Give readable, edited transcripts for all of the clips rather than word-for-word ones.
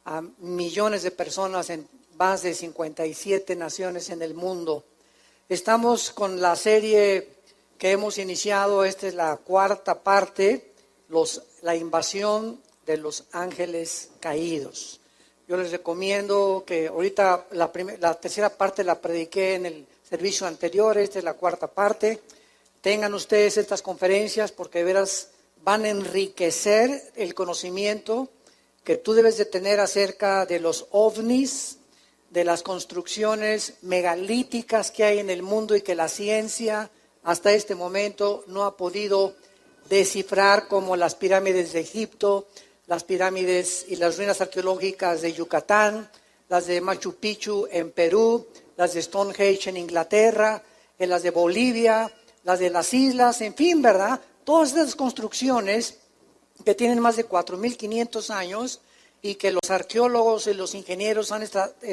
a millones de personas en más de 57 naciones en el mundo. Estamos con la serie que hemos iniciado, esta es la cuarta parte, la invasión de los ángeles caídos. Yo les recomiendo que ahorita la tercera parte la prediqué en el servicio anterior, esta es la cuarta parte. Tengan ustedes estas conferencias porque de veras van a enriquecer el conocimiento que tú debes de tener acerca de los ovnis, de las construcciones megalíticas que hay en el mundo y que la ciencia hasta este momento no ha podido descifrar, como las pirámides de Egipto, las pirámides y las ruinas arqueológicas de Yucatán, las de Machu Picchu en Perú, las de Stonehenge en Inglaterra, las de Bolivia, las de las islas, en fin, ¿verdad? Todas estas construcciones que tienen más de 4,500 años y que los arqueólogos y los ingenieros han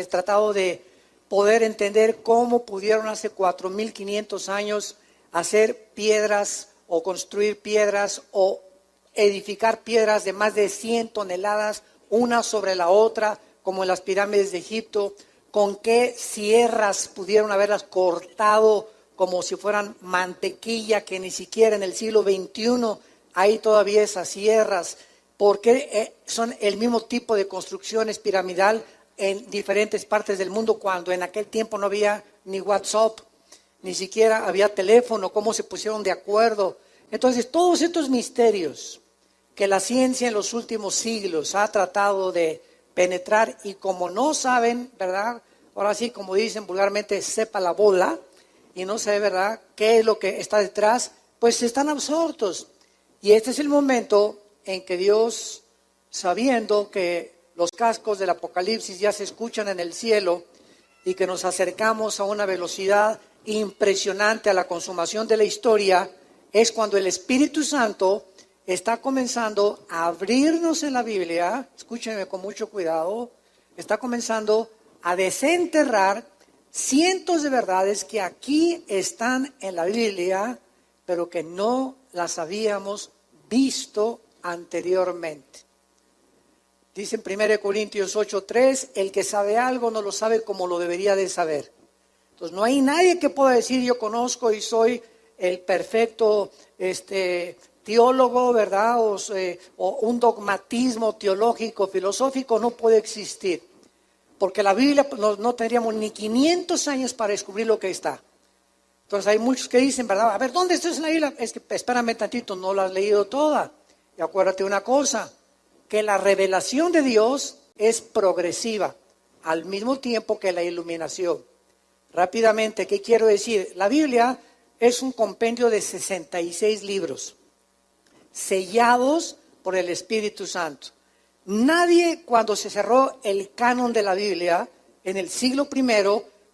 tratado de poder entender cómo pudieron hace 4,500 años hacer piedras o construir piedras o edificar piedras de más de 100 toneladas, una sobre la otra, como en las pirámides de Egipto, con qué sierras pudieron haberlas cortado como si fueran mantequilla, que ni siquiera en el siglo XXI hay todavía esas sierras, porque son el mismo tipo de construcciones piramidal en diferentes partes del mundo, cuando en aquel tiempo no había ni WhatsApp, ni siquiera había teléfono, cómo se pusieron de acuerdo. Entonces, todos estos misterios que la ciencia en los últimos siglos ha tratado de penetrar, y como no saben, ¿verdad? Ahora sí, como dicen vulgarmente, sepa la bola, y no sabe, ¿verdad?, qué es lo que está detrás, pues están absortos. Y este es el momento en que Dios, sabiendo que los cascos del Apocalipsis ya se escuchan en el cielo y que nos acercamos a una velocidad impresionante a la consumación de la historia, es cuando el Espíritu Santo está comenzando a abrirnos en la Biblia, escúchenme con mucho cuidado, está comenzando a desenterrar cientos de verdades que aquí están en la Biblia, pero que no las habíamos visto anteriormente. Dice en 1 Corintios 8:3, el que sabe algo no lo sabe como lo debería de saber. Entonces no hay nadie que pueda decir yo conozco y soy el perfecto teólogo, ¿verdad? O un dogmatismo teológico, filosófico no puede existir. Porque la Biblia no tendríamos ni 500 años para descubrir lo que está. Entonces hay muchos que dicen, ¿verdad? A ver, ¿dónde estás en la Biblia? Es que espérame tantito, no la has leído toda. Y acuérdate una cosa, que la revelación de Dios es progresiva, al mismo tiempo que la iluminación. Rápidamente, ¿qué quiero decir? La Biblia es un compendio de 66 libros, sellados por el Espíritu Santo. Nadie, cuando se cerró el canon de la Biblia en el siglo I,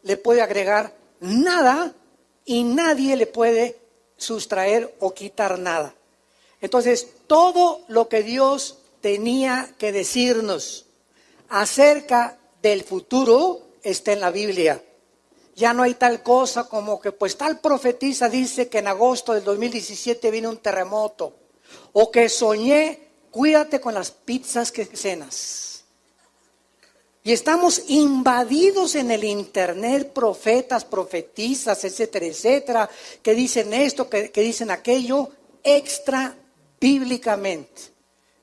le puede agregar nada y nadie le puede sustraer o quitar nada. Entonces, todo lo que Dios tenía que decirnos acerca del futuro está en la Biblia. Ya no hay tal cosa como que pues tal profetisa dice que en agosto del 2017 viene un terremoto, o que soñé. Cuídate con las pizzas que cenas. Y estamos invadidos en el internet, profetas, profetisas, etcétera, etcétera, que dicen esto, que dicen aquello, extra bíblicamente.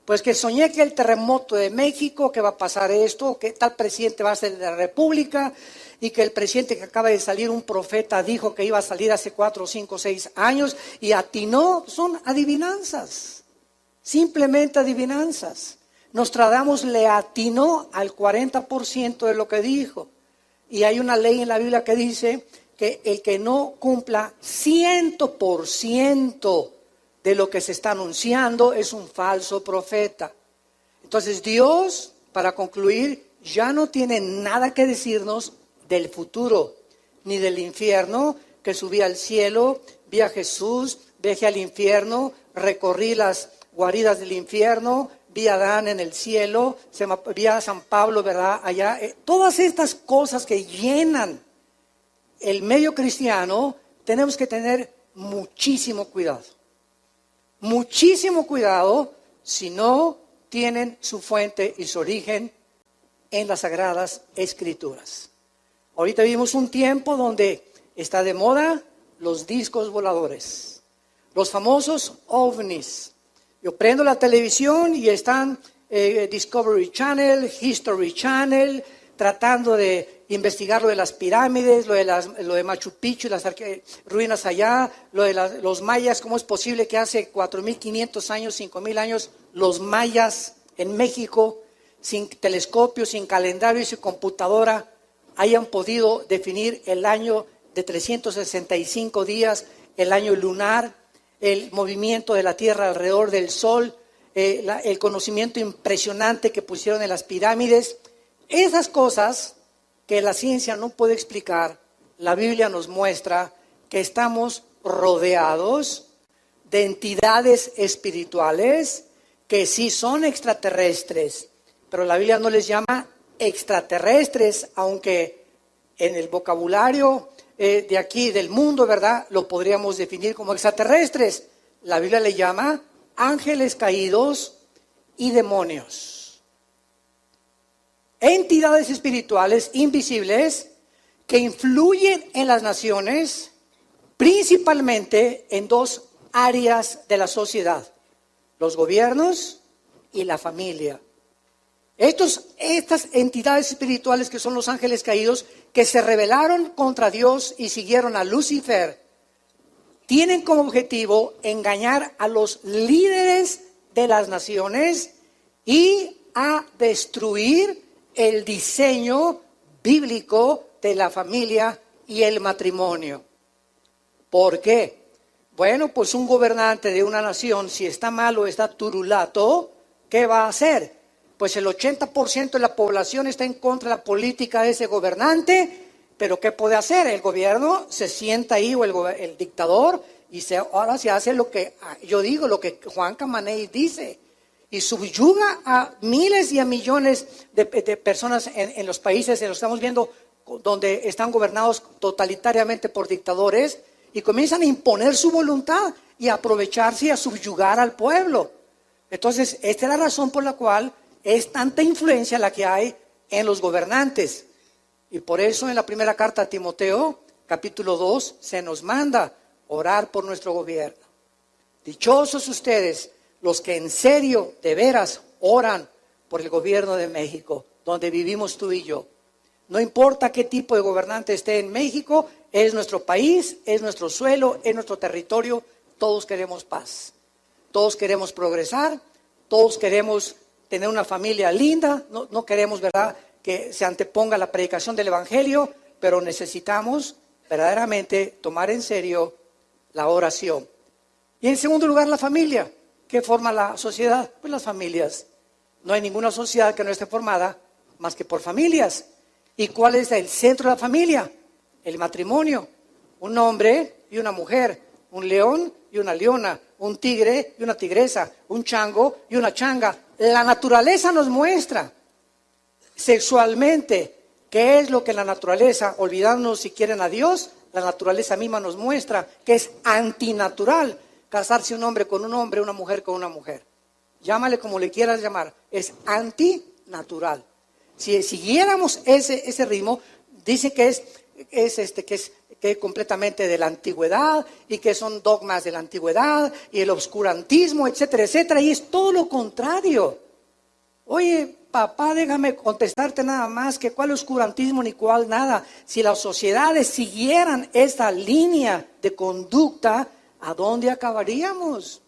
Pues que soñé que el terremoto de México, que va a pasar esto, que tal presidente va a ser de la República, y que el presidente que acaba de salir, un profeta, dijo que iba a salir hace 4, 5, 6 años, y atinó. Son adivinanzas. Simplemente adivinanzas. Nostradamus le atinó al 40% de lo que dijo. Y hay una ley en la Biblia que dice que el que no cumpla 100% de lo que se está anunciando es un falso profeta. Entonces Dios, para concluir, ya no tiene nada que decirnos del futuro, ni del infierno, que subí al cielo, vi a Jesús, viajé al infierno, recorrí las guaridas del infierno, vi a Adán en el cielo, vi a San Pablo, ¿verdad? Allá, todas estas cosas que llenan el medio cristiano, tenemos que tener muchísimo cuidado. Muchísimo cuidado si no tienen su fuente y su origen en las Sagradas Escrituras. Ahorita vivimos un tiempo donde está de moda los discos voladores, los famosos ovnis. Yo prendo la televisión y están Discovery Channel, History Channel, tratando de investigar lo de las pirámides, lo de Machu Picchu, las ruinas allá, lo de los mayas. ¿Cómo es posible que hace 4.500 años, 5.000 años, los mayas en México, sin telescopio, sin calendario y sin computadora, hayan podido definir el año de 365 días, el año lunar, el movimiento de la Tierra alrededor del Sol, el conocimiento impresionante que pusieron en las pirámides? Esas cosas que la ciencia no puede explicar, la Biblia nos muestra que estamos rodeados de entidades espirituales que sí son extraterrestres, pero la Biblia no les llama extraterrestres, aunque en el vocabulario de aquí, del mundo, ¿verdad?, lo podríamos definir como extraterrestres. La Biblia le llama ángeles caídos y demonios. Entidades espirituales invisibles que influyen en las naciones, principalmente en dos áreas de la sociedad: los gobiernos y la familia. Estas entidades espirituales que son los ángeles caídos, que se rebelaron contra Dios y siguieron a Lucifer, tienen como objetivo engañar a los líderes de las naciones y a destruir el diseño bíblico de la familia y el matrimonio. ¿Por qué? Bueno, pues un gobernante de una nación, si está mal o está turulato, ¿qué va a hacer? Pues el 80% de la población está en contra de la política de ese gobernante, pero ¿qué puede hacer? El gobierno se sienta ahí, o el dictador, y ahora se hace lo que yo digo, lo que Juan Camaney dice, y subyuga a miles y a millones de personas en los países en los que estamos viendo, donde están gobernados totalitariamente por dictadores, y comienzan a imponer su voluntad y a aprovecharse y a subyugar al pueblo. Entonces, esta es la razón por la cual es tanta influencia la que hay en los gobernantes. Y por eso en la primera carta a Timoteo, capítulo 2, se nos manda orar por nuestro gobierno. Dichosos ustedes, los que en serio, de veras, oran por el gobierno de México, donde vivimos tú y yo. No importa qué tipo de gobernante esté en México, es nuestro país, es nuestro suelo, es nuestro territorio. Todos queremos paz, todos queremos progresar, todos queremos tener una familia linda, no queremos, ¿verdad?, que se anteponga la predicación del Evangelio, pero necesitamos verdaderamente tomar en serio la oración. Y en segundo lugar, la familia. ¿Qué forma la sociedad? Pues las familias. No hay ninguna sociedad que no esté formada más que por familias. ¿Y cuál es el centro de la familia? El matrimonio. Un hombre y una mujer, un león y una leona, un tigre y una tigresa, un chango y una changa. La naturaleza nos muestra sexualmente qué es lo que la naturaleza, olvidándonos si quieren a Dios, la naturaleza misma nos muestra que es antinatural casarse un hombre con un hombre, una mujer con una mujer. Llámale como le quieras llamar, es antinatural. Si siguiéramos ese ritmo, dice que es completamente de la antigüedad y que son dogmas de la antigüedad y el obscurantismo, etcétera, etcétera, y es todo lo contrario. Oye, papá, déjame contestarte nada más, que cuál oscurantismo ni cuál nada. Si las sociedades siguieran esta línea de conducta, ¿a dónde acabaríamos?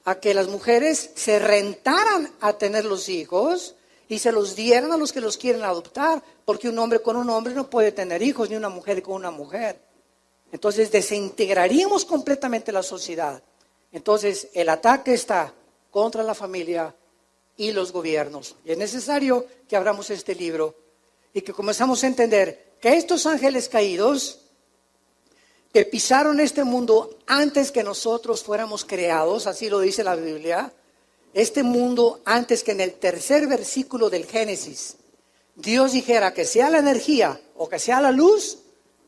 A que las mujeres se rentaran a tener los hijos y se los dieran a los que los quieren adoptar, porque un hombre con un hombre no puede tener hijos, ni una mujer con una mujer. Entonces desintegraríamos completamente la sociedad. Entonces el ataque está contra la familia y los gobiernos. Y es necesario que abramos este libro y que comenzamos a entender que estos ángeles caídos que pisaron este mundo antes que nosotros fuéramos creados, así lo dice la Biblia, este mundo antes que en el tercer versículo del Génesis, Dios dijera que sea la energía o que sea la luz,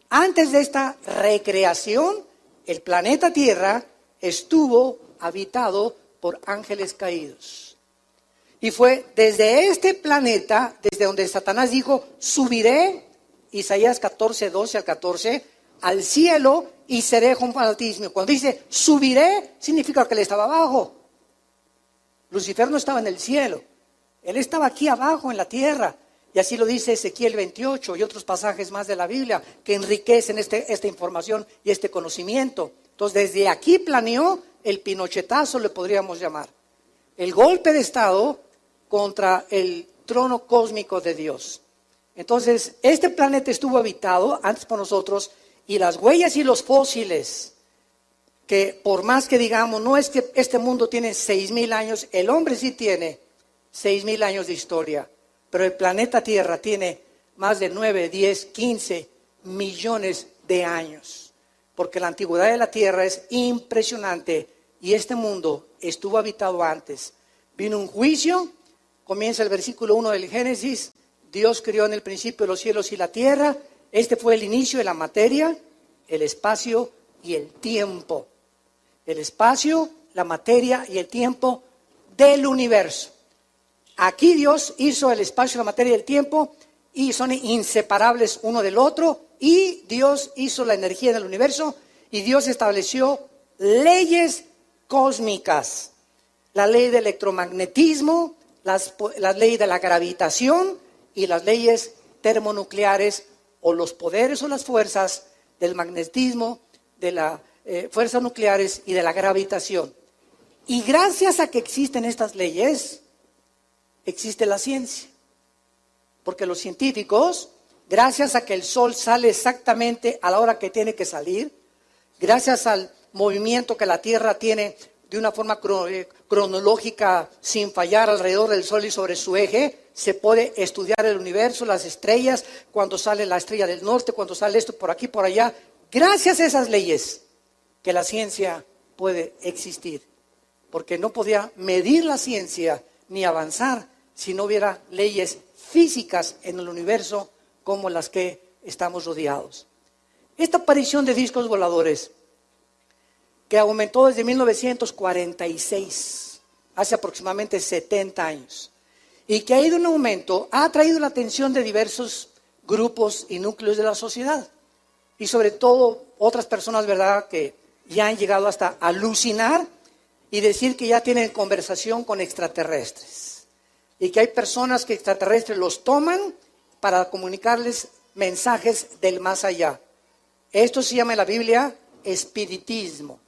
antes de esta recreación, el planeta Tierra estuvo habitado por ángeles caídos. Y fue desde este planeta, desde donde Satanás dijo, subiré, Isaías 14, 12 al 14, al cielo y seré junto al Altísimo. Cuando dice subiré, significa que él estaba abajo. Lucifer no estaba en el cielo, él estaba aquí abajo en la tierra. Y así lo dice Ezequiel 28 y otros pasajes más de la Biblia que enriquecen esta información y este conocimiento. Entonces desde aquí planeó el pinochetazo, le podríamos llamar. El golpe de estado contra el trono cósmico de Dios. Entonces este planeta estuvo habitado antes por nosotros y las huellas y los fósiles, que por más que digamos, no es que este mundo tiene 6,000 años, el hombre sí tiene 6,000 años de historia. Pero el planeta Tierra tiene más de 9, 10, 15 millones de años. Porque la antigüedad de la Tierra es impresionante y este mundo estuvo habitado antes. Vino un juicio, comienza el versículo 1 del Génesis. Dios creó en el principio los cielos y la tierra. Este fue el inicio de la materia, el espacio y el tiempo. El espacio, la materia y el tiempo del universo. Aquí Dios hizo el espacio, la materia y el tiempo y son inseparables uno del otro. Y Dios hizo la energía del universo y Dios estableció leyes cósmicas. La ley del electromagnetismo, las leyes de la gravitación y las leyes termonucleares o los poderes o las fuerzas del magnetismo, de las fuerzas nucleares y de la gravitación. Y gracias a que existen estas leyes, existe la ciencia, porque los científicos, gracias a que el sol sale exactamente a la hora que tiene que salir, gracias al movimiento que la Tierra tiene de una forma cronológica sin fallar alrededor del sol y sobre su eje, se puede estudiar el universo, las estrellas, cuando sale la estrella del norte, cuando sale esto por aquí, por allá, gracias a esas leyes que la ciencia puede existir, porque no podía medir la ciencia ni avanzar si no hubiera leyes físicas en el universo como las que estamos rodeados. Esta aparición de discos voladores, que aumentó desde 1946, hace aproximadamente 70 años, y que ha ido en aumento, ha atraído la atención de diversos grupos y núcleos de la sociedad, y sobre todo otras personas, ¿verdad?, que ya han llegado hasta alucinar y decir que ya tienen conversación con extraterrestres. Y que hay personas que extraterrestres los toman para comunicarles mensajes del más allá. Esto se llama en la Biblia espiritismo.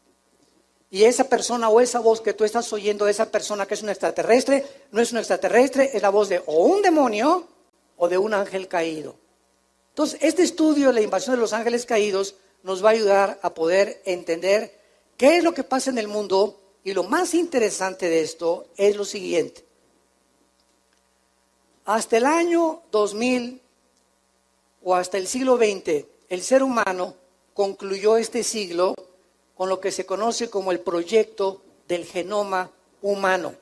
Y esa persona o esa voz que tú estás oyendo, esa persona que es un extraterrestre, no es un extraterrestre, es la voz de o un demonio o de un ángel caído. Entonces, este estudio de la invasión de los ángeles caídos nos va a ayudar a poder entender qué es lo que pasa en el mundo. Y lo más interesante de esto es lo siguiente. Hasta el año 2000 o hasta el siglo XX, el ser humano concluyó este siglo con lo que se conoce como el proyecto del genoma humano.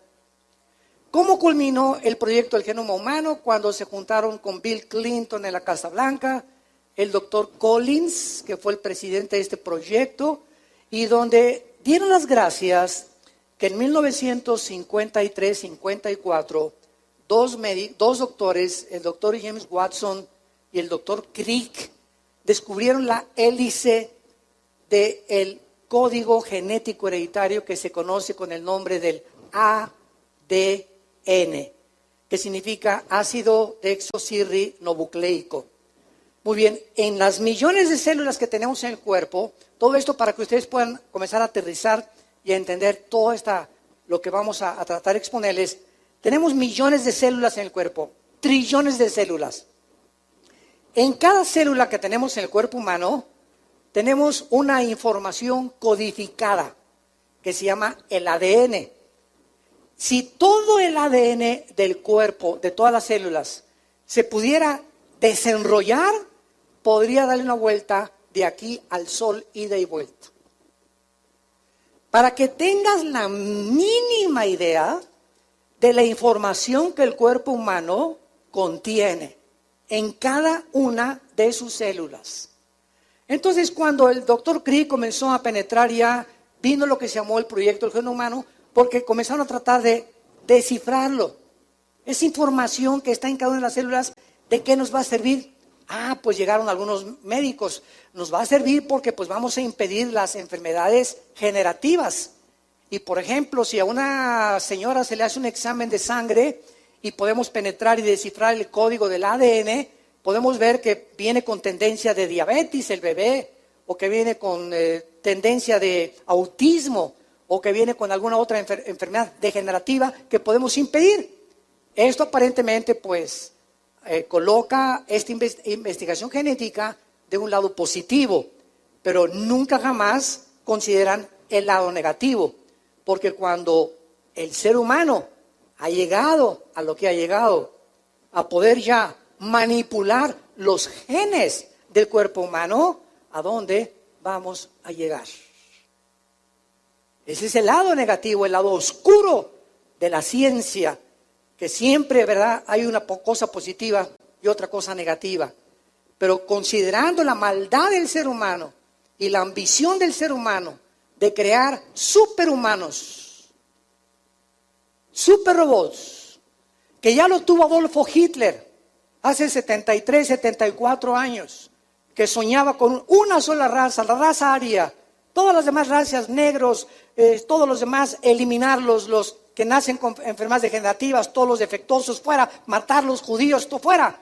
¿Cómo culminó el proyecto del genoma humano? Cuando se juntaron con Bill Clinton en la Casa Blanca, el doctor Collins, que fue el presidente de este proyecto, y donde dieron las gracias que en 1953-54, dos doctores, el doctor James Watson y el doctor Crick, descubrieron la hélice del código genético hereditario que se conoce con el nombre del ADN, que significa ácido desoxirribonucleico. Muy bien, en las millones de células que tenemos en el cuerpo, todo esto para que ustedes puedan comenzar a aterrizar y a entender todo lo que vamos a tratar de exponerles. Tenemos millones de células en el cuerpo, trillones de células. En cada célula que tenemos en el cuerpo humano, tenemos una información codificada que se llama el ADN. Si todo el ADN del cuerpo, de todas las células, se pudiera desenrollar, podría darle una vuelta de aquí al sol, ida y vuelta. Para que tengas la mínima idea de la información que el cuerpo humano contiene en cada una de sus células. Entonces, cuando el doctor Crick comenzó a penetrar, ya vino lo que se llamó el proyecto del genoma humano, porque comenzaron a tratar de descifrarlo. Esa información que está en cada una de las células, ¿de qué nos va a servir? Pues llegaron algunos médicos. Nos va a servir porque pues vamos a impedir las enfermedades generativas. Y por ejemplo, si a una señora se le hace un examen de sangre y podemos penetrar y descifrar el código del ADN, podemos ver que viene con tendencia de diabetes el bebé, o que viene con tendencia de autismo, o que viene con alguna otra enfermedad degenerativa que podemos impedir. Esto aparentemente pues coloca esta investigación genética de un lado positivo, pero nunca jamás consideran el lado negativo, porque cuando el ser humano ha llegado a lo que ha llegado, a poder ya manipular los genes del cuerpo humano, ¿a dónde vamos a llegar? Ese es el lado negativo, el lado oscuro de la ciencia, que siempre, ¿verdad?, hay una cosa positiva y otra cosa negativa. Pero considerando la maldad del ser humano y la ambición del ser humano de crear superhumanos, superrobots, que ya lo tuvo Adolfo Hitler hace 73, 74 años, que soñaba con una sola raza, la raza aria, todas las demás razas, negros, todos los demás, eliminarlos, los que nacen con enfermedades degenerativas, todos los defectuosos fuera, matar los judíos, todo fuera.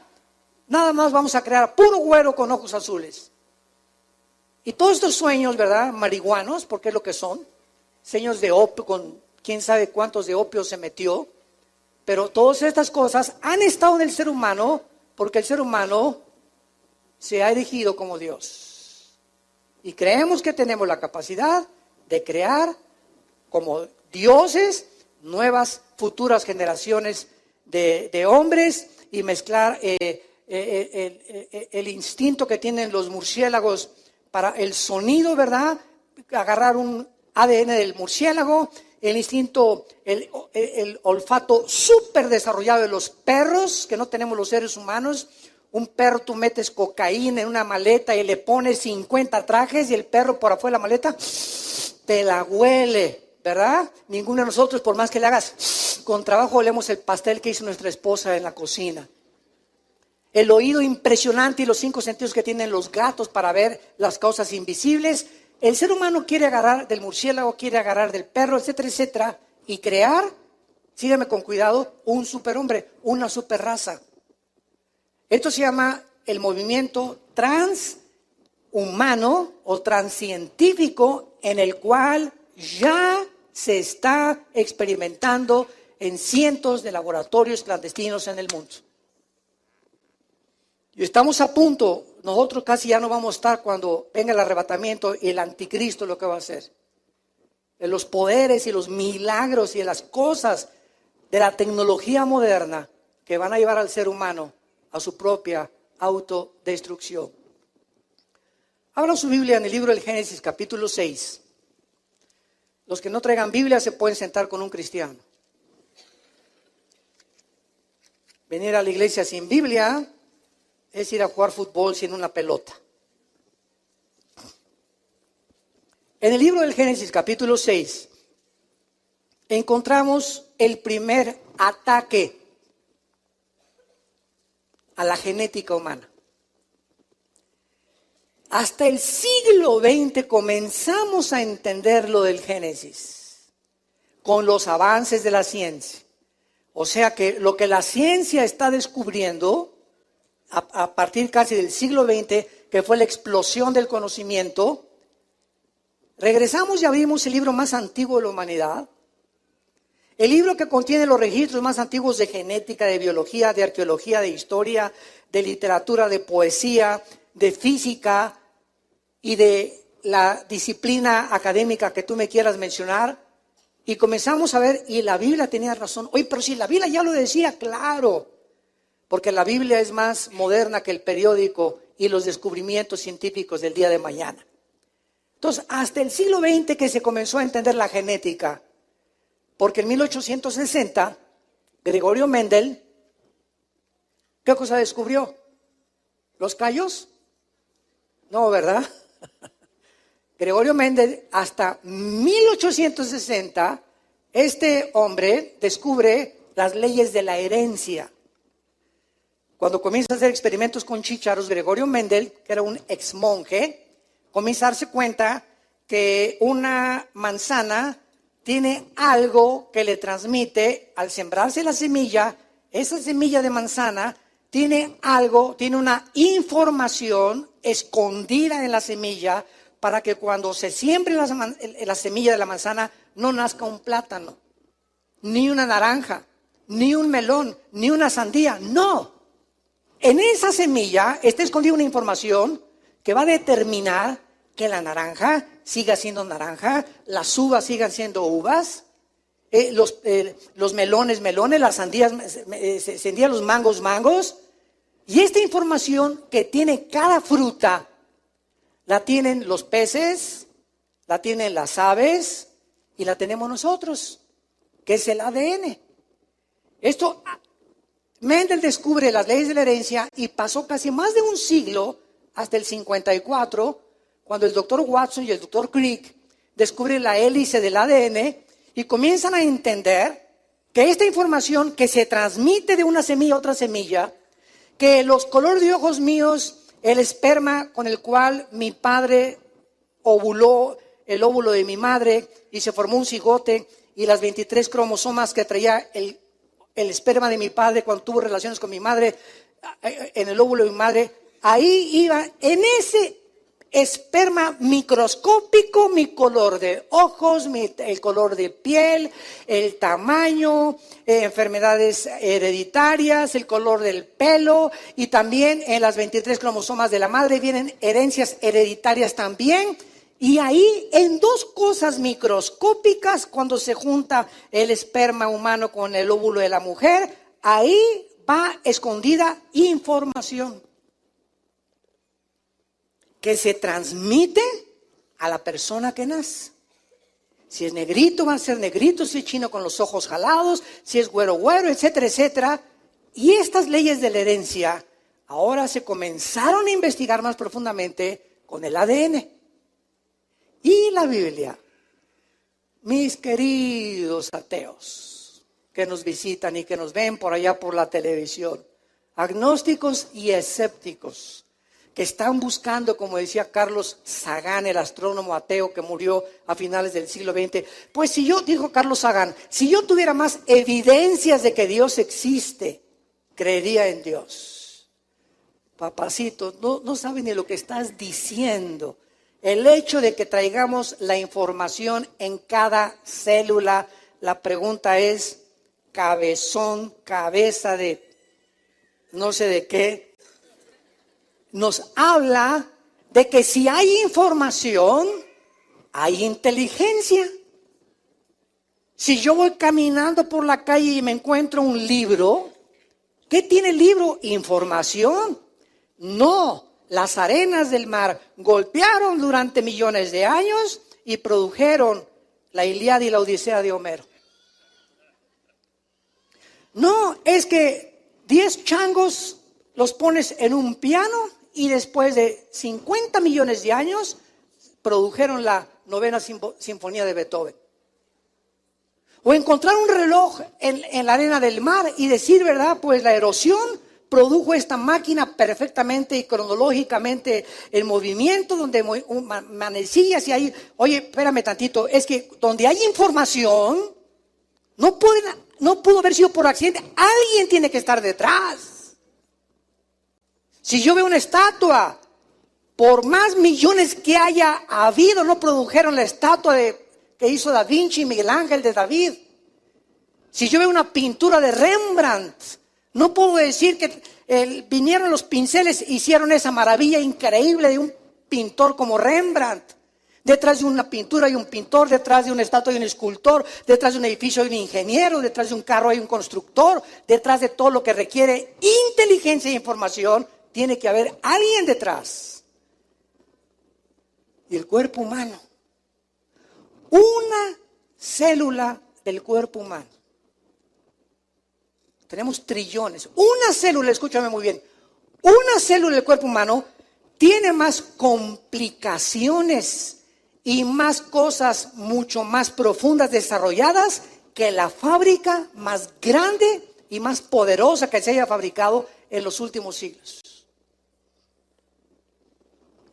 Nada más vamos a crear puro güero con ojos azules. Y todos estos sueños, ¿verdad?, marihuanos, porque es lo que son, sueños de opio, con quién sabe cuántos de opio se metió, pero todas estas cosas han estado en el ser humano porque el ser humano se ha erigido como Dios. Y creemos que tenemos la capacidad de crear como dioses nuevas futuras generaciones de hombres y mezclar el instinto que tienen los murciélagos para el sonido, ¿verdad? Agarrar un ADN del murciélago, el instinto, el olfato súper desarrollado de los perros, que no tenemos los seres humanos. Un perro, tú metes cocaína en una maleta y le pones 50 trajes y el perro por afuera de la maleta te la huele, ¿verdad? Ninguno de nosotros, por más que le hagas, con trabajo olemos el pastel que hizo nuestra esposa en la cocina. El oído impresionante y los 5 sentidos que tienen los gatos para ver las cosas invisibles. El ser humano quiere agarrar del murciélago, quiere agarrar del perro, etcétera, etcétera, y crear, sígueme con cuidado, un superhombre, una superraza. Esto se llama el movimiento transhumano o transcientífico, en el cual ya se está experimentando en cientos de laboratorios clandestinos en el mundo. Y estamos a punto, nosotros casi ya no vamos a estar cuando venga el arrebatamiento y el anticristo lo que va a hacer. En los poderes y los milagros y las cosas de la tecnología moderna que van a llevar al ser humano a su propia autodestrucción. Abran su Biblia en el libro del Génesis, capítulo 6. Los que no traigan Biblia se pueden sentar con un cristiano. Venir a la iglesia sin Biblia es ir a jugar fútbol sin una pelota. En el libro del Génesis, capítulo 6, encontramos el primer ataque a la genética humana. Hasta el siglo XX comenzamos a entender lo del Génesis, con los avances de la ciencia. O sea que lo que la ciencia está descubriendo, a partir casi del siglo XX, que fue la explosión del conocimiento, regresamos y abrimos el libro más antiguo de la humanidad, el libro que contiene los registros más antiguos de genética, de biología, de arqueología, de historia, de literatura, de poesía, de física y de la disciplina académica que tú me quieras mencionar. Y comenzamos a ver, y la Biblia tenía razón. Oye, pero si la Biblia ya lo decía, claro, porque la Biblia es más moderna que el periódico y los descubrimientos científicos del día de mañana. Entonces, hasta el siglo XX que se comenzó a entender la genética, porque en 1860, Gregorio Mendel, ¿qué cosa descubrió? ¿Los callos? No, ¿verdad? Gregorio Mendel, hasta 1860, este hombre descubre las leyes de la herencia. Cuando comienza a hacer experimentos con chícharos, Gregorio Mendel, que era un ex monje, comienza a darse cuenta que una manzana tiene algo que le transmite al sembrarse la semilla. Esa semilla de manzana tiene algo, tiene una información escondida en la semilla para que cuando se siembre la semilla de la manzana no nazca un plátano, ni una naranja, ni un melón, ni una sandía. No. En esa semilla está escondida una información que va a determinar que la naranja siga siendo naranja, las uvas sigan siendo uvas, los melones, las sandías, los mangos. Y esta información que tiene cada fruta, la tienen los peces, la tienen las aves y la tenemos nosotros, que es el ADN. Esto, Mendel descubre las leyes de la herencia y pasó casi más de un siglo, hasta el 54, cuando el doctor Watson y el doctor Crick descubren la hélice del ADN y comienzan a entender que esta información que se transmite de una semilla a otra semilla, que los colores de ojos míos, el esperma con el cual mi padre ovuló el óvulo de mi madre y se formó un cigote, y las 23 cromosomas que traía el esperma de mi padre cuando tuvo relaciones con mi madre en el óvulo de mi madre, ahí iba en ese esperma microscópico mi color de ojos, el color de piel, el tamaño, enfermedades hereditarias, el color del pelo, y también en las 23 cromosomas de la madre vienen herencias hereditarias también. Y ahí en dos cosas microscópicas, cuando se junta el esperma humano con el óvulo de la mujer, ahí va escondida información que se transmite a la persona que nace. Si es negrito, va a ser negrito, si es chino con los ojos jalados, si es güero, etcétera, etcétera. Y estas leyes de la herencia ahora se comenzaron a investigar más profundamente con el ADN. Y la Biblia, mis queridos ateos que nos visitan y que nos ven por allá por la televisión, agnósticos y escépticos, que están buscando, como decía Carlos Sagan, el astrónomo ateo que murió a finales del siglo XX, pues dijo Carlos Sagan, si yo tuviera más evidencias de que Dios existe, creería en Dios. Papacito, no sabes ni lo que estás diciendo. El hecho de que traigamos la información en cada célula, la pregunta es, cabezón, cabeza de no sé de qué, nos habla de que si hay información, hay inteligencia. Si yo voy caminando por la calle y me encuentro un libro, ¿qué tiene el libro? Información. No, las arenas del mar golpearon durante millones de años y produjeron la Ilíada y la Odisea de Homero. No, es que 10 changos los pones en un piano y después de 50 millones de años produjeron la novena sinfonía de Beethoven. O encontrar un reloj en la arena del mar y decir, ¿verdad? Pues la erosión produjo esta máquina perfectamente y cronológicamente en movimiento, donde manecillas y ahí, oye, espérame tantito, es que donde hay información, no pudo haber sido por accidente, alguien tiene que estar detrás. Si yo veo una estatua, por más millones que haya habido, no produjeron la estatua que hizo Da Vinci y Miguel Ángel de David. Si yo veo una pintura de Rembrandt, no puedo decir que vinieron los pinceles, hicieron esa maravilla increíble de un pintor como Rembrandt. Detrás de una pintura hay un pintor, detrás de una estatua hay un escultor, detrás de un edificio hay un ingeniero, detrás de un carro hay un constructor, detrás de todo lo que requiere inteligencia e información, tiene que haber alguien detrás. Y el cuerpo humano, una célula del cuerpo humano. Tenemos trillones. Una célula, escúchame muy bien, una célula del cuerpo humano tiene más complicaciones y más cosas mucho más profundas desarrolladas que la fábrica más grande y más poderosa que se haya fabricado en los últimos siglos.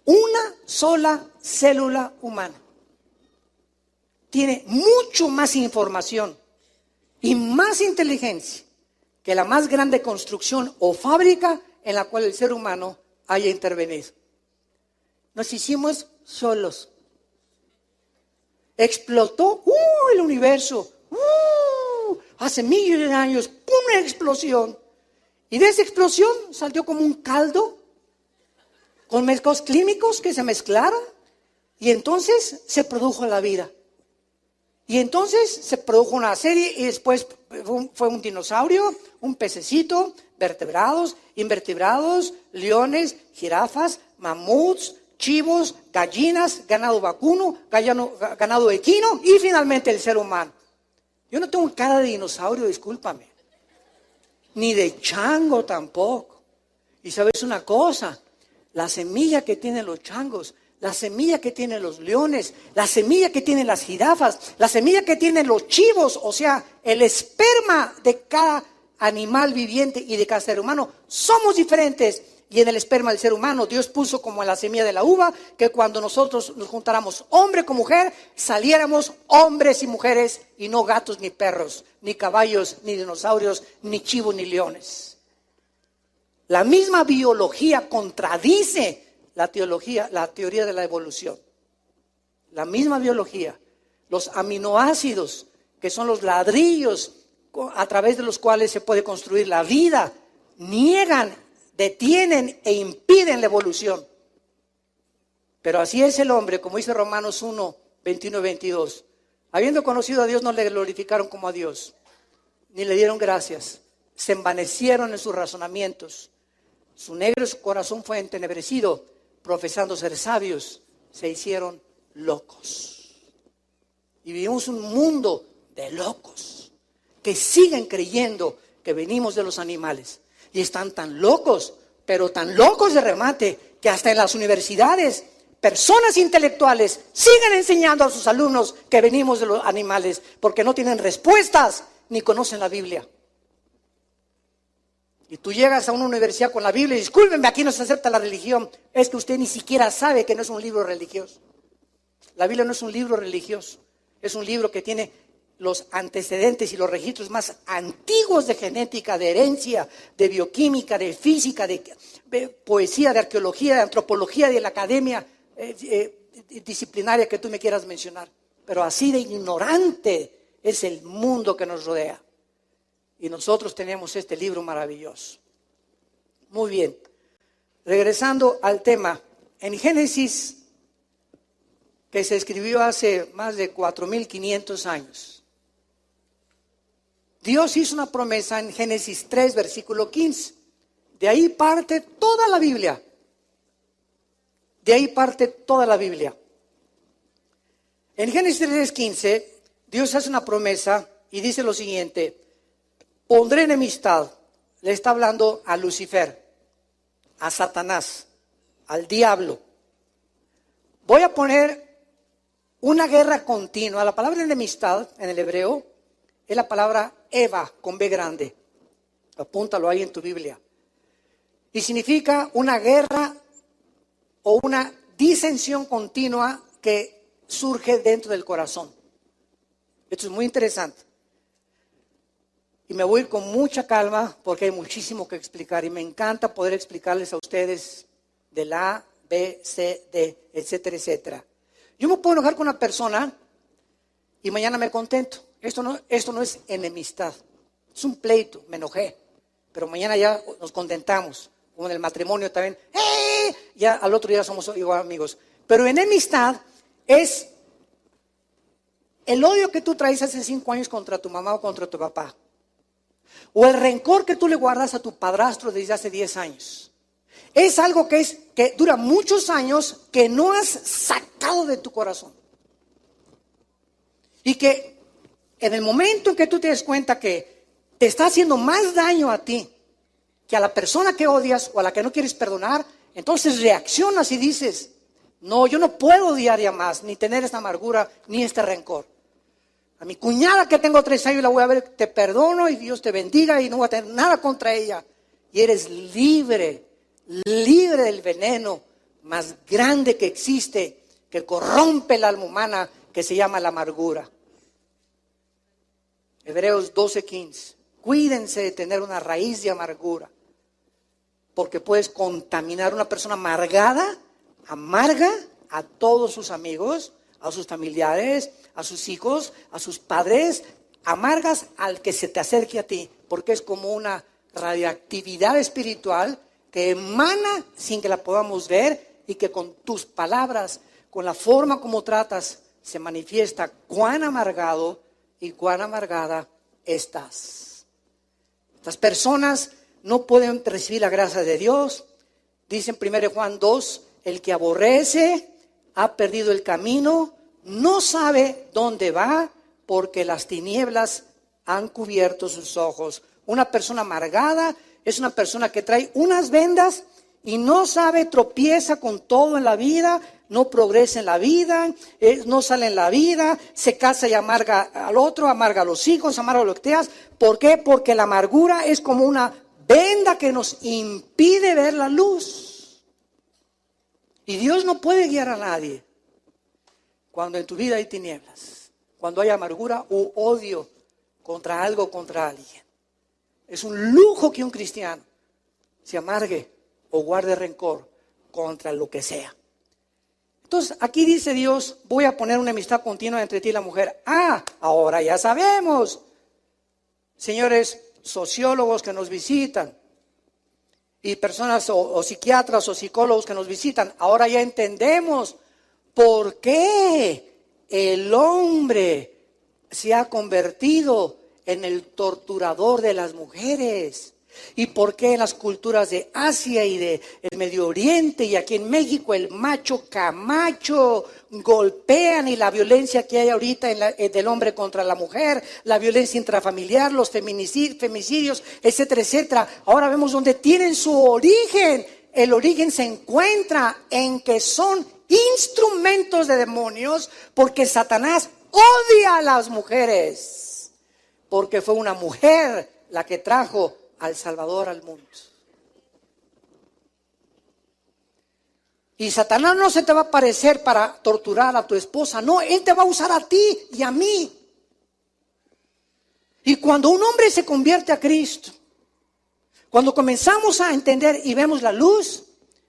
Una sola célula humana tiene mucho más información y más inteligencia que la más grande construcción o fábrica en la cual el ser humano haya intervenido. Nos hicimos solos. Explotó el universo. Hace millones de años, una explosión. Y de esa explosión salió como un caldo con mezclos químicos que se mezclaron. Y entonces se produjo la vida. Y entonces se produjo una serie y después fue un dinosaurio, un pececito, vertebrados, invertebrados, leones, jirafas, mamuts, chivos, gallinas, ganado vacuno, ganado equino y finalmente el ser humano. Yo no tengo cara de dinosaurio, discúlpame. Ni de chango tampoco. Y sabes una cosa, la semilla que tienen los changos, la semilla que tienen los leones, la semilla que tienen las jirafas, la semilla que tienen los chivos, o sea, el esperma de cada animal viviente y de cada ser humano, somos diferentes. Y en el esperma del ser humano, Dios puso como en la semilla de la uva, que cuando nosotros nos juntáramos hombre con mujer, saliéramos hombres y mujeres, y no gatos ni perros, ni caballos, ni dinosaurios, ni chivos, ni leones. La misma biología contradice la teoría de la evolución. La misma biología, los aminoácidos, que son los ladrillos a través de los cuales se puede construir la vida, niegan, detienen e impiden la evolución. Pero así es el hombre, como dice Romanos 1, 21 y 22. Habiendo conocido a Dios, no le glorificaron como a Dios, ni le dieron gracias. Se envanecieron en sus razonamientos. Su negro corazón fue entenebrecido. Profesando ser sabios, se hicieron locos. Y vivimos un mundo de locos que siguen creyendo que venimos de los animales. Y están tan locos, pero tan locos de remate, que hasta en las universidades, personas intelectuales siguen enseñando a sus alumnos que venimos de los animales, porque no tienen respuestas ni conocen la Biblia. Y tú llegas a una universidad con la Biblia y discúlpenme, aquí no se acepta la religión. Es que usted ni siquiera sabe que no es un libro religioso. La Biblia no es un libro religioso. Es un libro que tiene los antecedentes y los registros más antiguos de genética, de herencia, de bioquímica, de física, de poesía, de arqueología, de antropología, de la academia disciplinaria que tú me quieras mencionar. Pero así de ignorante es el mundo que nos rodea. Y nosotros tenemos este libro maravilloso. Muy bien. Regresando al tema, en Génesis, que se escribió hace más de 4,500 años, Dios hizo una promesa en Génesis 3, versículo 15. De ahí parte toda la Biblia. De ahí parte toda la Biblia. En Génesis 3, 15, Dios hace una promesa y dice lo siguiente: pondré enemistad, le está hablando a Lucifer, a Satanás, al diablo. Voy a poner una guerra continua. La palabra enemistad en el hebreo es la palabra Eva con B grande. Apúntalo ahí en tu Biblia. Y significa una guerra o una disensión continua que surge dentro del corazón. Esto es muy interesante. Y me voy a ir con mucha calma porque hay muchísimo que explicar y me encanta poder explicarles a ustedes del A, B, C, D, etcétera, etcétera. Yo me puedo enojar con una persona y mañana me contento. Esto no es enemistad, es un pleito, me enojé, pero mañana ya nos contentamos, como en el matrimonio también. Ya al otro día somos igual amigos. Pero enemistad es el odio que tú traes hace 5 años contra tu mamá o contra tu papá. O el rencor que tú le guardas a tu padrastro desde hace 10 años. Es algo que dura muchos años que no has sacado de tu corazón. Y que en el momento en que tú te des cuenta que te está haciendo más daño a ti que a la persona que odias o a la que no quieres perdonar, entonces reaccionas y dices: no, yo no puedo odiar ya más, ni tener esta amargura, ni este rencor. A mi cuñada que tengo 3 años la voy a ver, te perdono y Dios te bendiga y no voy a tener nada contra ella. Y eres libre, libre del veneno más grande que existe, que corrompe el alma humana, que se llama la amargura. Hebreos 12:15. Cuídense de tener una raíz de amargura, porque puedes contaminar a una persona amargada, amarga a todos sus amigos, a sus familiares, a sus hijos, a sus padres, amargas al que se te acerque a ti, porque es como una radioactividad espiritual que emana sin que la podamos ver y que con tus palabras, con la forma como tratas, se manifiesta cuán amargado y cuán amargada estás. Estas personas no pueden recibir la gracia de Dios. Dice en 1 Juan 2, el que aborrece ha perdido el camino, no sabe dónde va, porque las tinieblas han cubierto sus ojos. Una persona amargada es una persona que trae unas vendas y no sabe, tropieza con todo en la vida, no progresa en la vida, no sale en la vida, se casa y amarga al otro, amarga a los hijos, amarga a los que te das. ¿Por qué? Porque la amargura es como una venda que nos impide ver la luz. Y Dios no puede guiar a nadie cuando en tu vida hay tinieblas, cuando hay amargura u odio contra algo, contra alguien. Es un lujo que un cristiano se amargue o guarde rencor contra lo que sea. Entonces, aquí dice Dios, voy a poner una amistad continua entre ti y la mujer. Ahora ya sabemos, señores sociólogos que nos visitan y personas o psiquiatras o psicólogos que nos visitan, ahora ya entendemos por qué el hombre se ha convertido en el torturador de las mujeres. ¿Y por qué en las culturas de Asia y del Medio Oriente y aquí en México el macho camacho golpean y la violencia que hay ahorita del hombre contra la mujer, la violencia intrafamiliar, los femicidios, etcétera, etcétera? Ahora vemos dónde tienen su origen. El origen se encuentra en que son instrumentos de demonios, porque Satanás odia a las mujeres, porque fue una mujer la que trajo al Salvador al mundo. Y Satanás no se te va a aparecer para torturar a tu esposa, no, él te va a usar a ti y a mí. Y cuando un hombre se convierte a Cristo, cuando comenzamos a entender y vemos la luz,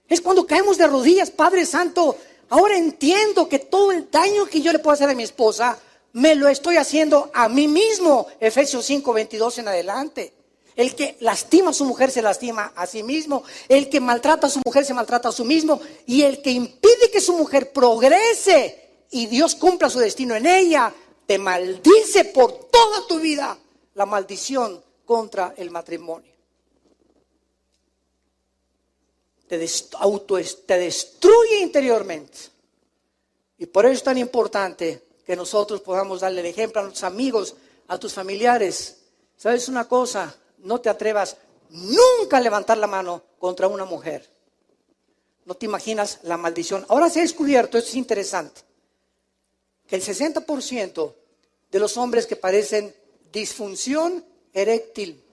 es cuando caemos de rodillas. Padre Santo, ahora entiendo que todo el daño que yo le puedo hacer a mi esposa, me lo estoy haciendo a mí mismo. Efesios 5:22 en adelante. El que lastima a su mujer se lastima a sí mismo. El que maltrata a su mujer se maltrata a sí mismo. Y el que impide que su mujer progrese y Dios cumpla su destino en ella, te maldice por toda tu vida. La maldición contra el matrimonio. Te destruye interiormente. Y por eso es tan importante que nosotros podamos darle el ejemplo a nuestros amigos, a tus familiares. ¿Sabes una cosa? No te atrevas nunca a levantar la mano contra una mujer. No te imaginas la maldición. Ahora se ha descubierto, esto es interesante, que el 60% de los hombres que padecen disfunción eréctil,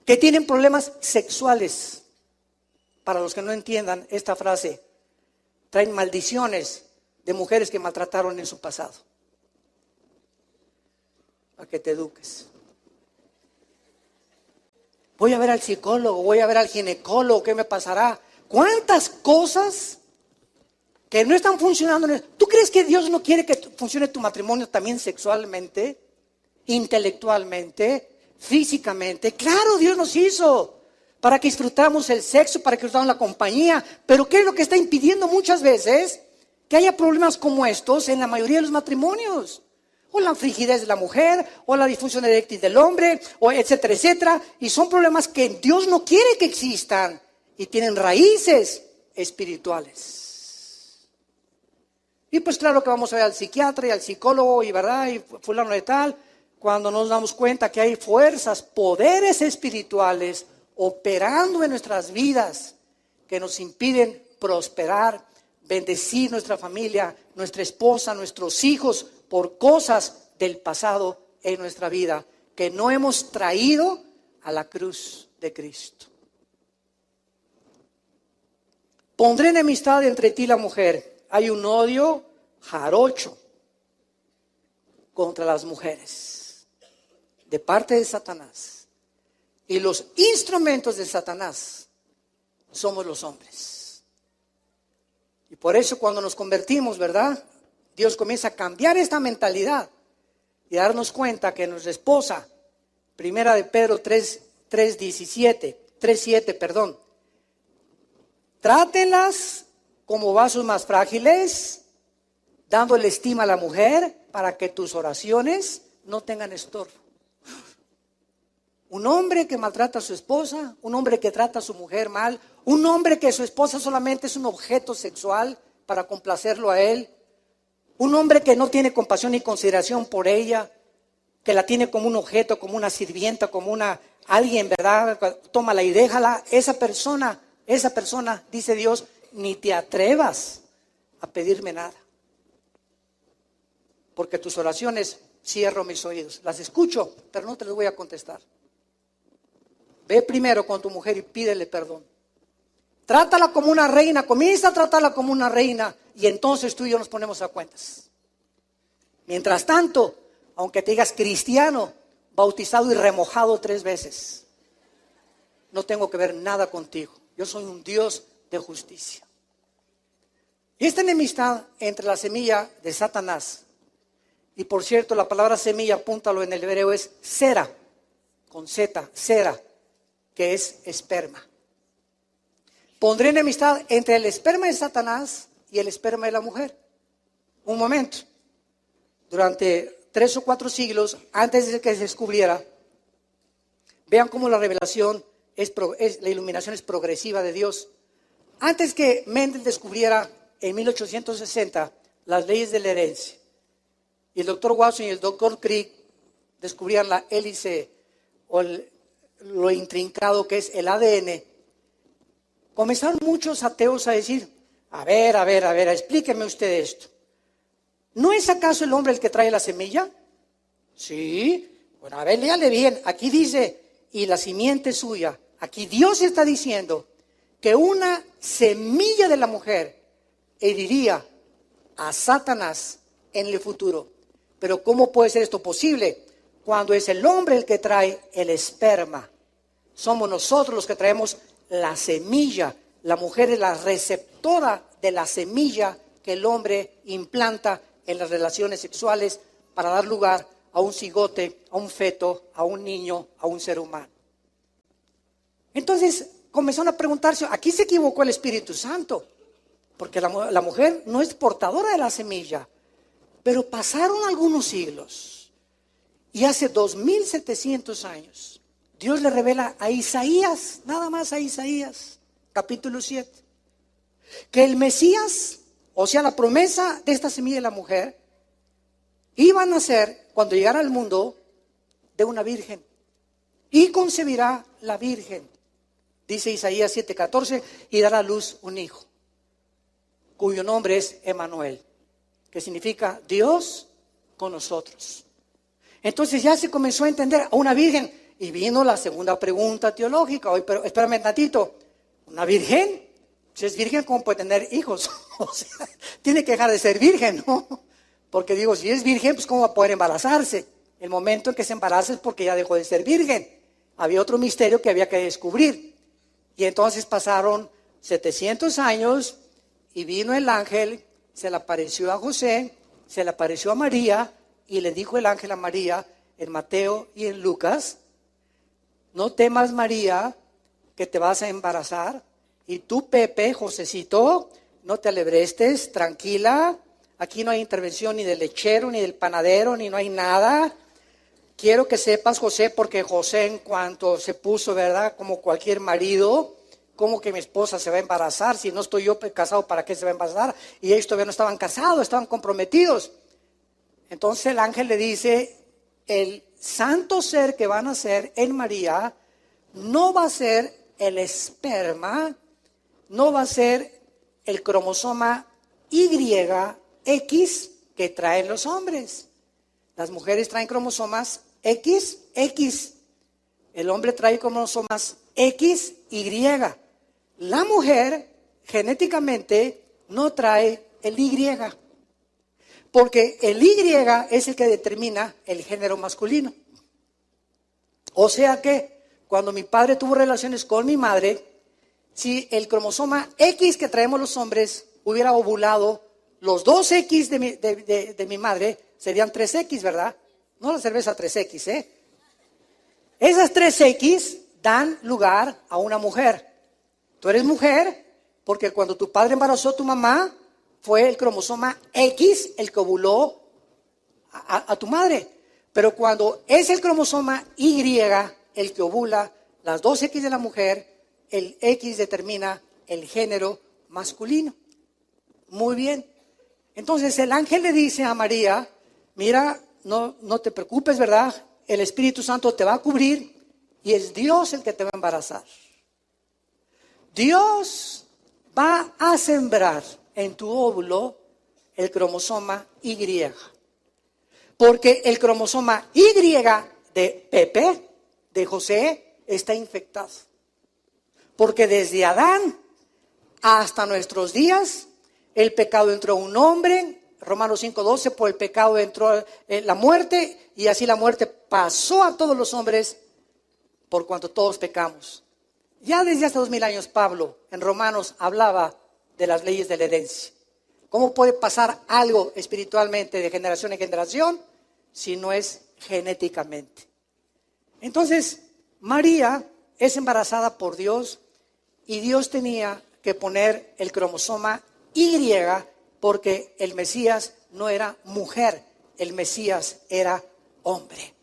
que tienen problemas sexuales, para los que no entiendan esta frase, traen maldiciones de mujeres que maltrataron en su pasado. Para que te eduques. Voy a ver al psicólogo, voy a ver al ginecólogo, ¿qué me pasará? ¿Cuántas cosas que no están funcionando? ¿Tú crees que Dios no quiere que funcione tu matrimonio también sexualmente, intelectualmente, físicamente? Claro, Dios nos hizo para que disfrutáramos el sexo, para que disfrutáramos la compañía. Pero ¿qué es lo que está impidiendo muchas veces que haya problemas como estos en la mayoría de los matrimonios? O la frigidez de la mujer, o la disfunción eréctil del hombre, o etcétera, etcétera. Y son problemas que Dios no quiere que existan y tienen raíces espirituales. Y pues claro que vamos a ver al psiquiatra y al psicólogo y verdad, y fulano de tal, cuando nos damos cuenta que hay fuerzas, poderes espirituales operando en nuestras vidas que nos impiden prosperar, bendecir nuestra familia, nuestra esposa, nuestros hijos, por cosas del pasado en nuestra vida que no hemos traído a la cruz de Cristo. Pondré enemistad entre ti y la mujer. Hay un odio jarocho contra las mujeres de parte de Satanás. Y los instrumentos de Satanás somos los hombres. Y por eso cuando nos convertimos, ¿verdad? Dios comienza a cambiar esta mentalidad y a darnos cuenta que nuestra esposa, primera de Pedro 3:7, trátenlas como vasos más frágiles, dándole estima a la mujer para que tus oraciones no tengan estorbo. Un hombre que maltrata a su esposa, un hombre que trata a su mujer mal, un hombre que su esposa solamente es un objeto sexual para complacerlo a él, un hombre que no tiene compasión ni consideración por ella, que la tiene como un objeto, como una sirvienta, como alguien, ¿verdad? Tómala y déjala. Esa persona, dice Dios, ni te atrevas a pedirme nada. Porque tus oraciones cierro mis oídos. Las escucho, pero no te las voy a contestar. Ve primero con tu mujer y pídele perdón. Trátala como una reina, comienza a tratarla como una reina y entonces tú y yo nos ponemos a cuentas. Mientras tanto, aunque te digas cristiano, bautizado y remojado 3 veces, no tengo que ver nada contigo. Yo soy un Dios de justicia. Y esta enemistad entre la semilla de Satanás, y por cierto la palabra semilla, apúntalo en el hebreo, es sera, con Z, sera, que es esperma. Pondré enemistad entre el esperma de Satanás y el esperma de la mujer. Un momento. Durante 3 o 4 siglos, antes de que se descubriera, vean cómo la revelación la iluminación es progresiva de Dios. Antes que Mendel descubriera en 1860 las leyes de la herencia, y el doctor Watson y el doctor Crick descubrían la hélice o lo intrincado que es el ADN, comenzaron muchos ateos a decir, a ver, explíqueme usted esto. ¿No es acaso el hombre el que trae la semilla? Sí. Bueno, a ver, léale bien. Aquí dice, y la simiente suya. Aquí Dios está diciendo que una semilla de la mujer heriría a Satanás en el futuro. Pero ¿cómo puede ser esto posible? Cuando es el hombre el que trae el esperma. Somos nosotros los que traemos la semilla. La mujer es la receptora de la semilla que el hombre implanta en las relaciones sexuales para dar lugar a un cigote, a un feto, a un niño, a un ser humano. Entonces comenzaron a preguntarse, aquí se equivocó el Espíritu Santo, porque la mujer no es portadora de la semilla. Pero pasaron algunos siglos y hace 2700 años Dios le revela a Isaías, nada más a Isaías, capítulo 7, que el Mesías, o sea la promesa de esta semilla de la mujer, iba a nacer cuando llegara al mundo de una virgen y concebirá la virgen, dice Isaías 7:14, y dará a luz un hijo, cuyo nombre es Emmanuel, que significa Dios con nosotros. Entonces ya se comenzó a entender a una virgen y vino la segunda pregunta teológica. Oye, pero espérame tantito, ¿una virgen? Si es virgen, ¿cómo puede tener hijos? O sea, tiene que dejar de ser virgen, ¿no? Porque digo, si es virgen, pues ¿cómo va a poder embarazarse? El momento en que se embaraza es porque ya dejó de ser virgen. Había otro misterio que había que descubrir. Y entonces pasaron 700 años y vino el ángel, se le apareció a José, se le apareció a María y le dijo el ángel a María en Mateo y en Lucas, no temas María que te vas a embarazar y tú Pepe, Josecito, no te alebrestes, tranquila, aquí no hay intervención ni del lechero ni del panadero ni no hay nada. Quiero que sepas José, porque José en cuanto se puso, ¿verdad? Como cualquier marido, ¿cómo que mi esposa se va a embarazar? Si no estoy yo casado, ¿para qué se va a embarazar? Y ellos todavía no estaban casados, estaban comprometidos. Entonces el ángel le dice, el santo ser que va a nacer en María no va a ser el esperma, no va a ser el cromosoma YX que traen los hombres. Las mujeres traen cromosomas XX. El hombre trae cromosomas XY. La mujer genéticamente no trae el Y. Porque el Y es el que determina el género masculino. O sea que cuando mi padre tuvo relaciones con mi madre, si el cromosoma X que traemos los hombres hubiera ovulado, los dos X de mi madre serían 3X, ¿verdad? No la cerveza 3X, ¿eh? Esas 3X dan lugar a una mujer. Tú eres mujer porque cuando tu padre embarazó a tu mamá, fue el cromosoma X el que ovuló a tu madre. Pero cuando es el cromosoma Y el que ovula las dos X de la mujer, el X determina el género masculino. Muy bien. Entonces el ángel le dice a María, mira, no te preocupes, ¿verdad? El Espíritu Santo te va a cubrir y es Dios el que te va a embarazar. Dios va a sembrar en tu óvulo el cromosoma Y. Porque el cromosoma Y de Pepe, de José, está infectado. Porque desde Adán hasta nuestros días, el pecado entró a un hombre, Romanos 5:12, por el pecado entró la muerte, y así la muerte pasó a todos los hombres por cuanto todos pecamos. Ya desde hace 2000 años Pablo en Romanos hablaba de las leyes de la herencia. ¿Cómo puede pasar algo espiritualmente de generación en generación si no es genéticamente? Entonces, María es embarazada por Dios y Dios tenía que poner el cromosoma Y porque el Mesías no era mujer, el Mesías era hombre.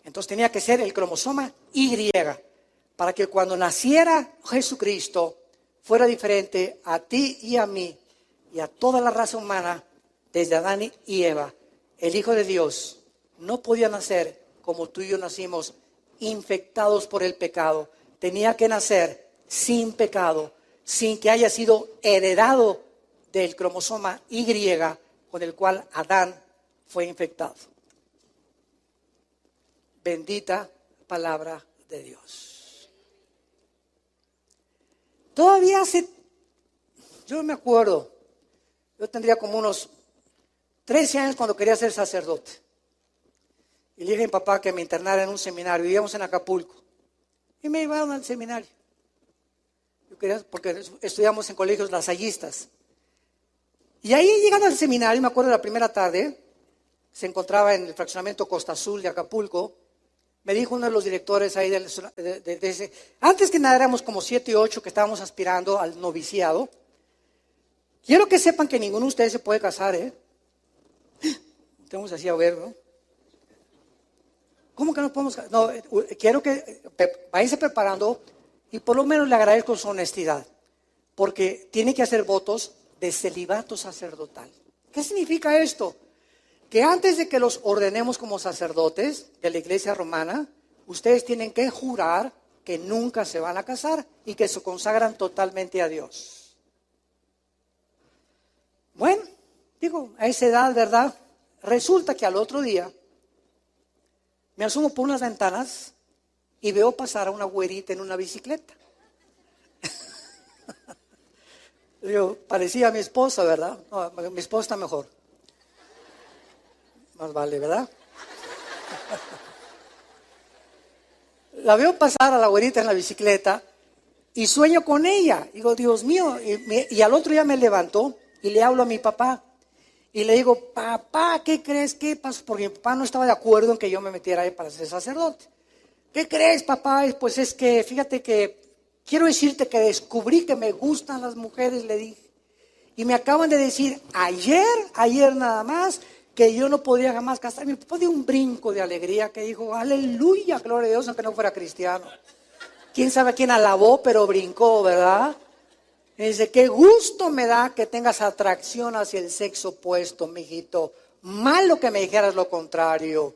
Entonces tenía que ser el cromosoma Y para que cuando naciera Jesucristo fuera diferente a ti y a mí y a toda la raza humana desde Adán y Eva. El Hijo de Dios no podía nacer como tú y yo nacimos, infectados por el pecado. Tenía que nacer sin pecado, sin que haya sido heredado del cromosoma Y con el cual Adán fue infectado. Bendita palabra de Dios. Todavía yo me acuerdo, yo tendría como unos 13 años cuando quería ser sacerdote. Y le dije a mi papá que me internara en un seminario. Vivíamos en Acapulco. Y me llevaron al seminario. Yo quería, porque estudiamos en colegios lasallistas. Y ahí llegando al seminario, me acuerdo de la primera tarde, se encontraba en el fraccionamiento Costa Azul de Acapulco. Me dijo uno de los directores ahí de ese, antes que nada éramos como 7 y 8 que estábamos aspirando al noviciado. Quiero que sepan que ninguno de ustedes se puede casar, ¿eh? Estamos así a ver, ¿no? ¿Cómo que no podemos casar? No, quiero que váyanse preparando y por lo menos le agradezco su honestidad, porque tiene que hacer votos de celibato sacerdotal. ¿Qué significa esto? Que antes de que los ordenemos como sacerdotes de la iglesia romana, ustedes tienen que jurar que nunca se van a casar y que se consagran totalmente a Dios. Bueno, digo, a esa edad, ¿verdad? Resulta que al otro día me asomo por unas ventanas y veo pasar a una güerita en una bicicleta. Yo parecía a mi esposa, ¿verdad? No, mi esposa está mejor. Más vale, ¿verdad? La veo pasar a la güerita en la bicicleta y sueño con ella. Digo, Dios mío. Y al otro día me levanto y le hablo a mi papá. Y le digo, papá, ¿qué crees? ¿Qué pasó? Porque mi papá no estaba de acuerdo en que yo me metiera ahí para ser sacerdote. ¿Qué crees, papá? Pues es que, fíjate que, quiero decirte que descubrí que me gustan las mujeres, le dije. Y me acaban de decir, ayer nada más, que yo no podría jamás casarme. Mi papá dio un brinco de alegría que dijo, aleluya, gloria a Dios, aunque no fuera cristiano. Quién sabe quién alabó, pero brincó, ¿verdad? Y dice, qué gusto me da que tengas atracción hacia el sexo opuesto, mijito. Malo que me dijeras lo contrario.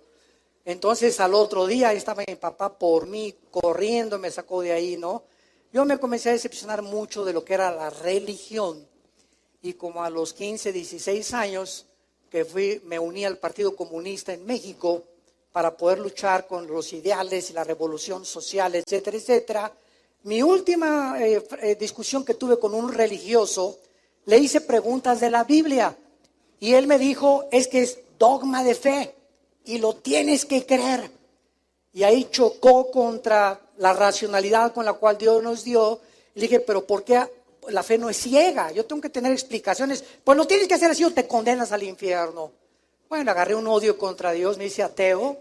Entonces al otro día ahí estaba mi papá por mí, corriendo, me sacó de ahí, ¿no? Yo me comencé a decepcionar mucho de lo que era la religión. y como a los 15, 16 años que me uní al Partido Comunista en México para poder luchar con los ideales y la revolución social, etcétera, etcétera. Mi última discusión que tuve con un religioso, le hice preguntas de la Biblia y él me dijo, es que es dogma de fe y lo tienes que creer. Y ahí chocó contra la racionalidad con la cual Dios nos dio. Le dije, pero ¿por qué la fe no es ciega? Yo tengo que tener explicaciones. Pues lo tienes que hacer así o te condenas al infierno. Bueno, agarré un odio contra Dios, me hice ateo.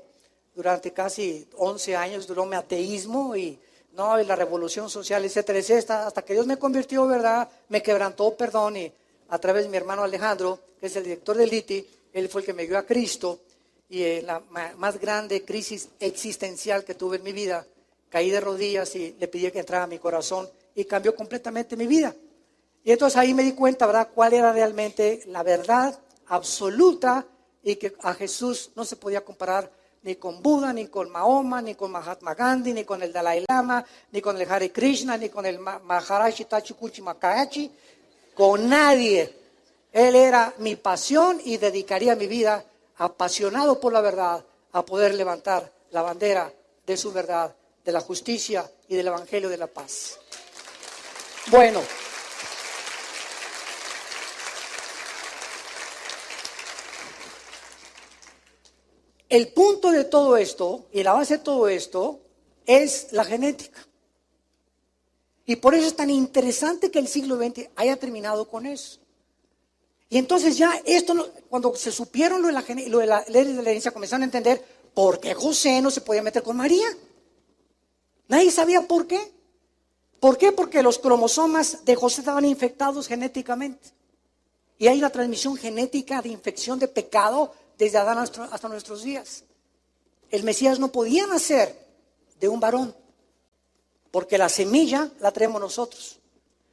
Durante casi 11 años duró mi ateísmo y la revolución social, etcétera, etcétera. Hasta que Dios me convirtió, ¿verdad? Me quebrantó, perdón, y a través de mi hermano Alejandro, que es el director del ITI, él fue el que me dio a Cristo. Y la más grande crisis existencial que tuve en mi vida, caí de rodillas y le pedí que entrara a mi corazón y cambió completamente mi vida. Y entonces ahí me di cuenta, ¿verdad?, cuál era realmente la verdad absoluta y que a Jesús no se podía comparar ni con Buda, ni con Mahoma, ni con Mahatma Gandhi, ni con el Dalai Lama, ni con el Hare Krishna, ni con el Maharaji Tachikuchi Makayachi, con nadie. Él era mi pasión y dedicaría mi vida apasionado por la verdad, a poder levantar la bandera de su verdad, de la justicia y del evangelio de la paz. Bueno, el punto de todo esto y la base de todo esto es la genética. Y por eso es tan interesante que el siglo XX haya terminado con eso. Y entonces ya esto, cuando se supieron lo de la ley de la herencia, comenzaron a entender por qué José no se podía meter con María. Nadie sabía por qué. ¿Por qué? Porque los cromosomas de José estaban infectados genéticamente. Y hay una transmisión genética de infección de pecado desde Adán hasta nuestros días. El Mesías no podía nacer de un varón, porque la semilla la traemos nosotros.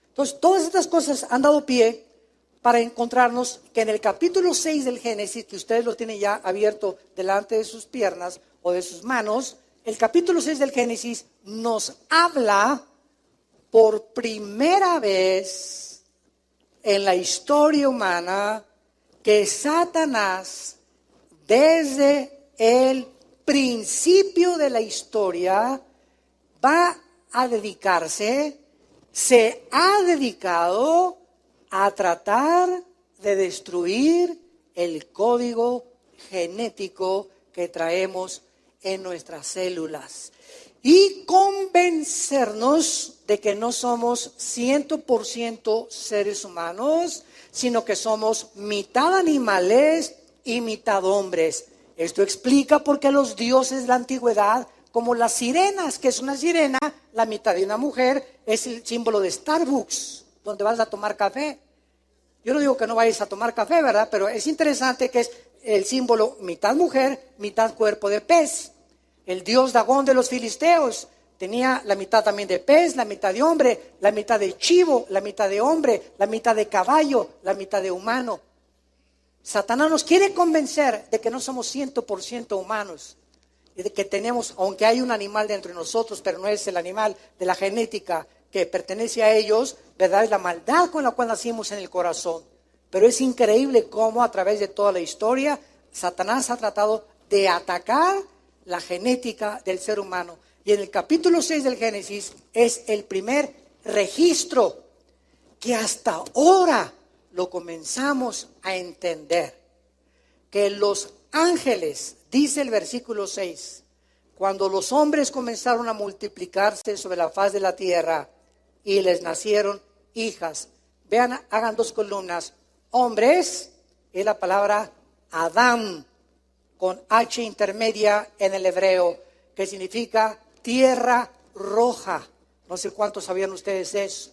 Entonces, todas estas cosas han dado pie para encontrarnos que en el capítulo 6 del Génesis, que ustedes lo tienen ya abierto delante de sus piernas o de sus manos, el capítulo 6 del Génesis nos habla por primera vez en la historia humana que Satanás, desde el principio de la historia, va a dedicarse, se ha dedicado a tratar de destruir el código genético que traemos en nuestras células y convencernos de que no somos 100% seres humanos, sino que somos mitad animales y mitad hombres. Esto explica por qué los dioses de la antigüedad, como las sirenas, que es una sirena, la mitad de una mujer, es el símbolo de Starbucks, donde vas a tomar café. Yo no digo que no vayas a tomar café, ¿verdad? Pero es interesante que es el símbolo mitad mujer, mitad cuerpo de pez. El dios Dagón de los filisteos tenía la mitad también de pez, la mitad de hombre, la mitad de chivo, la mitad de hombre, la mitad de caballo, la mitad de humano. Satanás nos quiere convencer de que no somos 100% humanos y de que tenemos, aunque hay un animal dentro de nosotros, pero no es el animal de la genética que pertenece a ellos, ¿verdad? Es la maldad con la cual nacimos en el corazón. Pero es increíble cómo a través de toda la historia Satanás ha tratado de atacar la genética del ser humano. Y en el capítulo 6 del Génesis es el primer registro que hasta ahora lo comenzamos a entender. Que los ángeles, dice el versículo 6, cuando los hombres comenzaron a multiplicarse sobre la faz de la tierra y les nacieron hijas. Vean, hagan 2 columnas. Hombres es la palabra Adán, con H intermedia en el hebreo, que significa tierra roja. No sé cuántos sabían ustedes eso,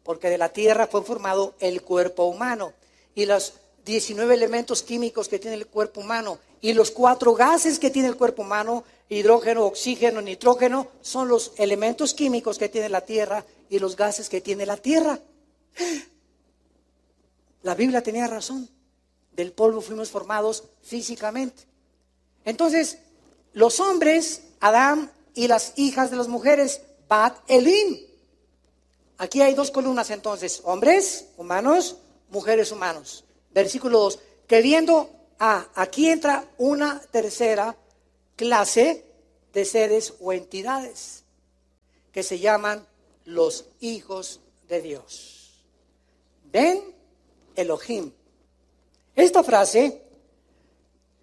porque de la tierra fue formado el cuerpo humano. Y los 19 elementos químicos que tiene el cuerpo humano y los 4 gases que tiene el cuerpo humano, hidrógeno, oxígeno, nitrógeno, son los elementos químicos que tiene la tierra y los gases que tiene la tierra. La Biblia tenía razón. Del polvo fuimos formados físicamente. Entonces, los hombres, Adán, y las hijas de las mujeres, Bat Elim. Aquí hay 2 columnas entonces, hombres, humanos, mujeres humanos. Versículo 2. Aquí entra una tercera clase de seres o entidades que se llaman los hijos de Dios. Ben Elohim. Esta frase,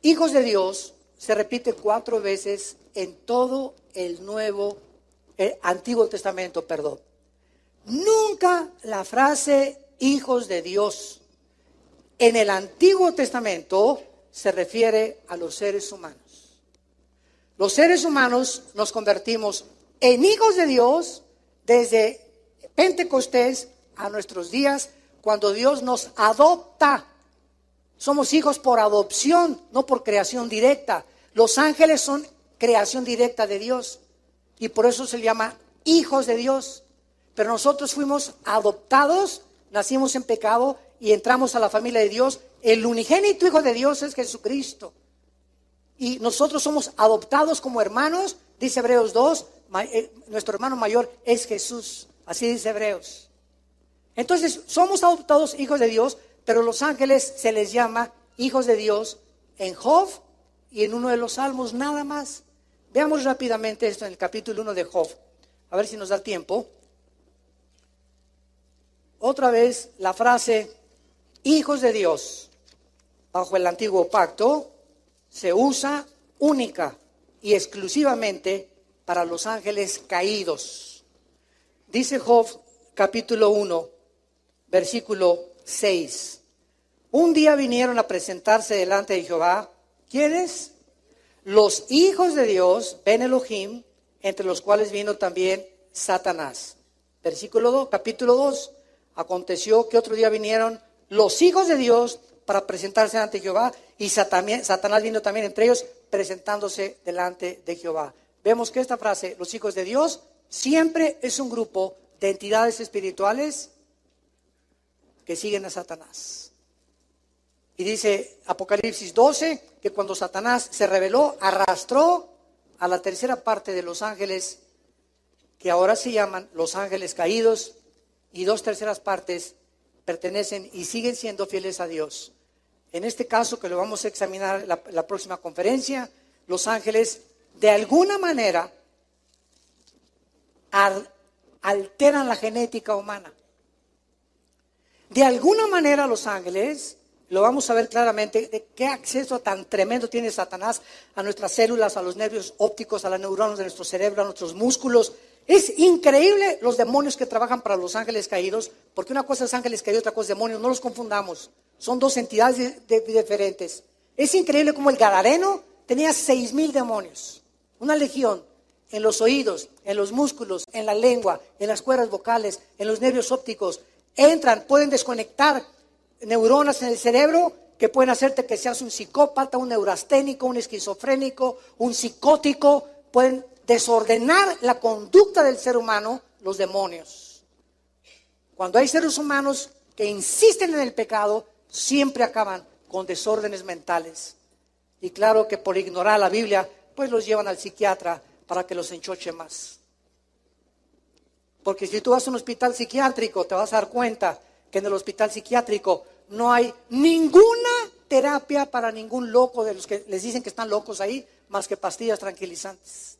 hijos de Dios, se repite 4 veces en todo el Antiguo Testamento, perdón. Nunca la frase hijos de Dios en el Antiguo Testamento se refiere a los seres humanos. Los seres humanos nos convertimos en hijos de Dios desde Pentecostés a nuestros días, cuando Dios nos adopta. Somos hijos por adopción, no por creación directa. Los ángeles son creación directa de Dios y por eso se llama hijos de Dios. Pero nosotros fuimos adoptados, nacimos en pecado y entramos a la familia de Dios. El unigénito Hijo de Dios es Jesucristo. Y nosotros somos adoptados como hermanos, dice Hebreos 2, nuestro hermano mayor es Jesús. Así dice Hebreos. Entonces, somos adoptados hijos de Dios, pero los ángeles se les llama hijos de Dios en Job y en uno de los salmos nada más. Veamos rápidamente esto en el capítulo 1 de Job. A ver si nos da tiempo. Otra vez la frase hijos de Dios bajo el antiguo pacto se usa única y exclusivamente para los ángeles caídos. Dice Job capítulo 1, versículo 6. Un día vinieron a presentarse delante de Jehová. ¿Quiénes? Los hijos de Dios, Ben Elohim, entre los cuales vino también Satanás. Versículo 2, capítulo 2. Aconteció que otro día vinieron los hijos de Dios para presentarse ante Jehová y Satanás vino también entre ellos presentándose delante de Jehová. Vemos que esta frase, los hijos de Dios, siempre es un grupo de entidades espirituales que siguen a Satanás. Y dice Apocalipsis 12 que cuando Satanás se rebeló, arrastró a la tercera parte de los ángeles, que ahora se llaman los ángeles caídos, y 2/3 partes pertenecen y siguen siendo fieles a Dios. En este caso, que lo vamos a examinar en la próxima conferencia, los ángeles de alguna manera alteran la genética humana. De alguna manera los ángeles, lo vamos a ver claramente, de qué acceso tan tremendo tiene Satanás a nuestras células, a los nervios ópticos, a las neuronas de nuestro cerebro, a nuestros músculos. Es increíble los demonios que trabajan para los ángeles caídos, porque una cosa es ángeles caídos, otra cosa es demonios, no los confundamos. Son 2 entidades diferentes. Es increíble como el Gadareno tenía 6,000 demonios, una legión en los oídos, en los músculos, en la lengua, en las cuerdas vocales, en los nervios ópticos. Entran, pueden desconectar neuronas en el cerebro que pueden hacerte que seas un psicópata, un neurasténico, un esquizofrénico, un psicótico. Pueden desordenar la conducta del ser humano, los demonios. Cuando hay seres humanos que insisten en el pecado, siempre acaban con desórdenes mentales. Y claro que por ignorar la Biblia, pues los llevan al psiquiatra para que los enchoche más. Porque si tú vas a un hospital psiquiátrico, te vas a dar cuenta que en el hospital psiquiátrico no hay ninguna terapia para ningún loco de los que les dicen que están locos ahí, más que pastillas tranquilizantes.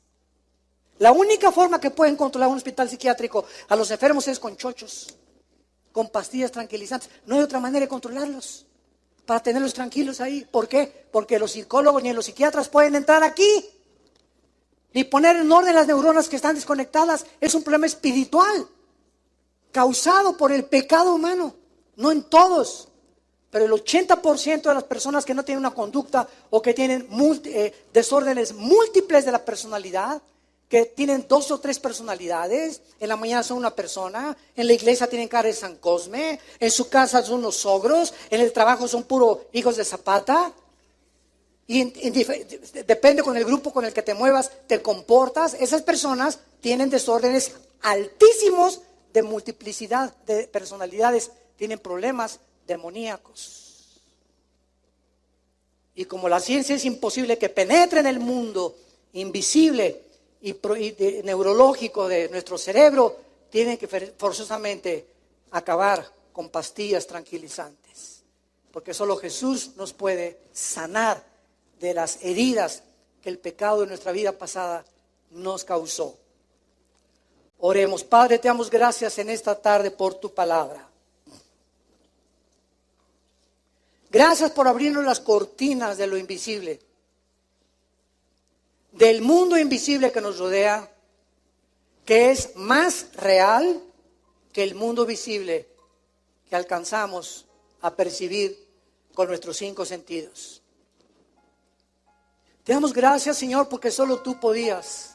La única forma que pueden controlar un hospital psiquiátrico a los enfermos es con chochos, con pastillas tranquilizantes. No hay otra manera de controlarlos, para tenerlos tranquilos ahí. ¿Por qué? Porque los psicólogos ni los psiquiatras pueden entrar aquí, ni poner en orden las neuronas que están desconectadas. Es un problema espiritual, causado por el pecado humano. No en todos, pero el 80% de las personas que no tienen una conducta o que tienen desórdenes múltiples de la personalidad, que tienen 2 o 3 personalidades, en la mañana son una persona, en la iglesia tienen cara de San Cosme, en su casa son unos ogros, en el trabajo son puros hijos de Zapata, y depende con el grupo con el que te muevas, te comportas. Esas personas tienen desórdenes altísimos de multiplicidad de personalidades, tienen problemas demoníacos. Y como la ciencia es imposible que penetre en el mundo invisible y neurológico de nuestro cerebro, tienen que forzosamente acabar con pastillas tranquilizantes, porque solo Jesús nos puede sanar de las heridas que el pecado de nuestra vida pasada nos causó. Oremos. Padre, te damos gracias en esta tarde por tu palabra. Gracias por abrirnos las cortinas de lo invisible, del mundo invisible que nos rodea, que es más real que el mundo visible que alcanzamos a percibir con nuestros 5 sentidos. Te damos gracias, Señor, porque solo tú podías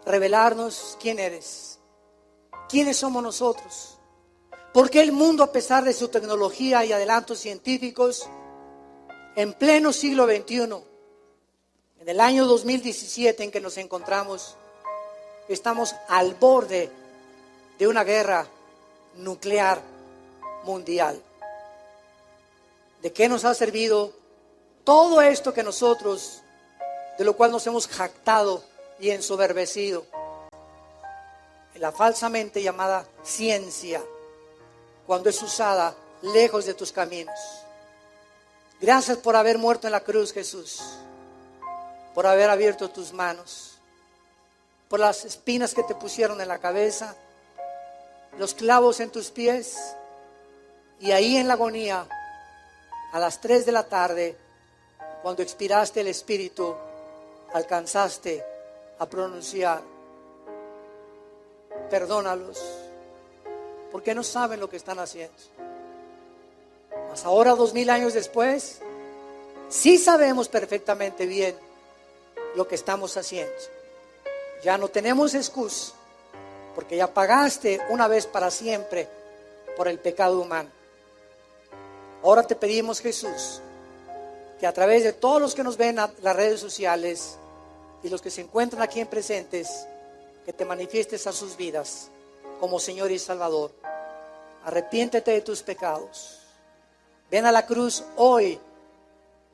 revelarnos quién eres, quiénes somos nosotros. ¿Por qué el mundo, a pesar de su tecnología y adelantos científicos, en pleno siglo XXI, en el año 2017 en que nos encontramos, estamos al borde de una guerra nuclear mundial? ¿De qué nos ha servido todo esto que nosotros, de lo cual nos hemos jactado y ensoberbecido, en la falsamente llamada ciencia, cuando es usada lejos de tus caminos? Gracias por haber muerto en la cruz, Jesús, por haber abierto tus manos, por las espinas que te pusieron en la cabeza, los clavos en tus pies, y ahí en la agonía, a las 3 de la tarde, cuando expiraste el espíritu, alcanzaste a pronunciar: perdónalos, porque no saben lo que están haciendo. Mas ahora, 2000 años después, sí sabemos perfectamente bien lo que estamos haciendo. Ya no tenemos excusa, porque ya pagaste una vez para siempre por el pecado humano. Ahora te pedimos, Jesús, que a través de todos los que nos ven en las redes sociales y los que se encuentran aquí en presentes, que te manifiestes a sus vidas como Señor y Salvador. Arrepiéntete de tus pecados. Ven a la cruz hoy,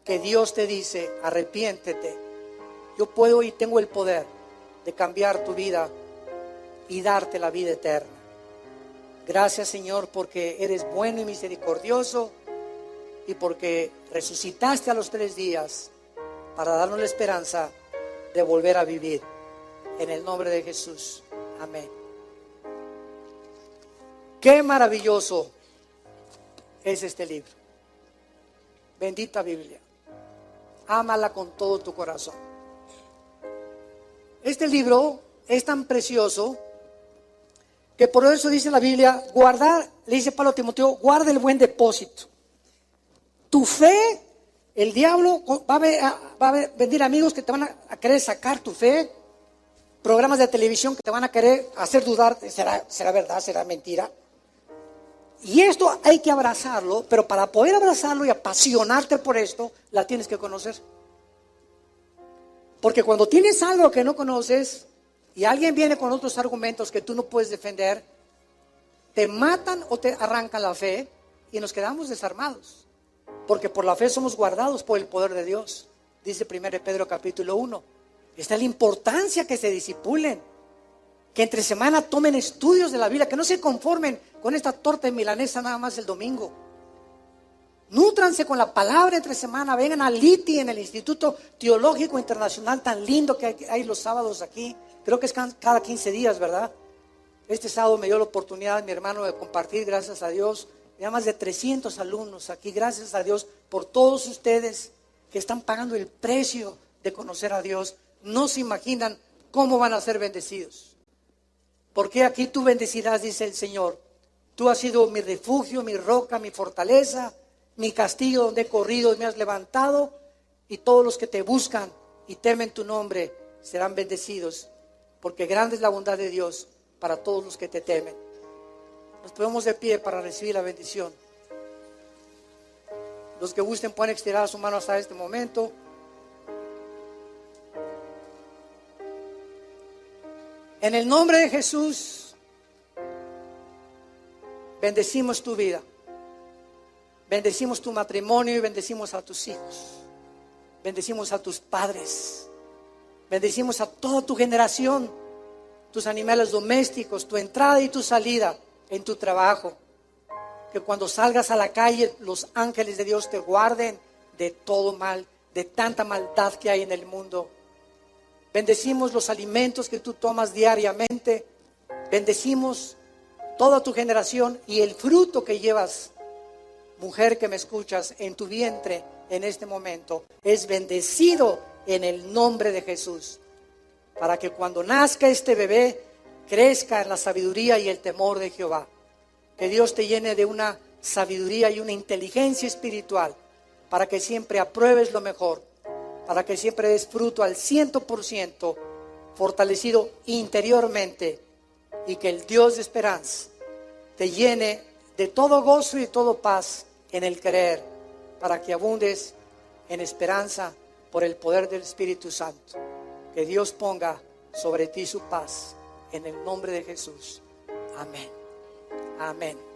que Dios te dice: arrepiéntete. Yo puedo y tengo el poder de cambiar tu vida y darte la vida eterna. Gracias, Señor, porque eres bueno y misericordioso, y porque resucitaste a los 3 días para darnos la esperanza de volver a vivir. En el nombre de Jesús. Amén. Qué maravilloso es este libro. Bendita Biblia. Ámala con todo tu corazón. Este libro es tan precioso que por eso dice la Biblia: guardar, le dice Pablo a Timoteo, guarda el buen depósito. Tu fe, el diablo va a venir amigos que te van a querer sacar tu fe, programas de televisión que te van a querer hacer dudar: ¿será verdad? ¿Será mentira? Y esto hay que abrazarlo, pero para poder abrazarlo y apasionarte por esto, la tienes que conocer. Porque cuando tienes algo que no conoces y alguien viene con otros argumentos que tú no puedes defender, te matan o te arrancan la fe y nos quedamos desarmados. Porque por la fe somos guardados por el poder de Dios. Dice 1 Pedro capítulo 1. Está la importancia que se discipulen, que entre semana tomen estudios de la Biblia, que no se conformen con esta torta de milanesa nada más el domingo. Nútranse con la palabra entre semana. Vengan al ITI, en el Instituto Teológico Internacional tan lindo que hay los sábados aquí. Creo que es cada 15 días, ¿verdad? Este sábado me dio la oportunidad mi hermano de compartir, gracias a Dios. Ya más de 300 alumnos aquí, gracias a Dios por todos ustedes que están pagando el precio de conocer a Dios. No se imaginan cómo van a ser bendecidos. Porque aquí tú bendecirás, dice el Señor. Tú has sido mi refugio, mi roca, mi fortaleza, mi castillo donde he corrido y me has levantado. Y todos los que te buscan y temen tu nombre serán bendecidos. Porque grande es la bondad de Dios para todos los que te temen. Nos ponemos de pie para recibir la bendición. Los que gusten pueden estirar su mano hasta este momento. En el nombre de Jesús, bendecimos tu vida. Bendecimos tu matrimonio y bendecimos a tus hijos. Bendecimos a tus padres. Bendecimos a toda tu generación, tus animales domésticos, tu entrada y tu salida. en tu trabajo. Que cuando salgas a la calle, los ángeles de Dios te guarden de todo mal, de tanta maldad que hay en el mundo. Bendecimos los alimentos que tú tomas diariamente. Bendecimos toda tu generación y el fruto que llevas, mujer que me escuchas, en tu vientre en este momento, es bendecido en el nombre de Jesús. Para que cuando nazca este bebé, crezca en la sabiduría y el temor de Jehová. Que Dios te llene de una sabiduría y una inteligencia espiritual, para que siempre apruebes lo mejor, para que siempre des fruto al 100%, fortalecido interiormente, y que el Dios de esperanza te llene de todo gozo y todo paz en el creer, para que abundes en esperanza por el poder del Espíritu Santo. Que Dios ponga sobre ti su paz, en el nombre de Jesús. Amén. Amén.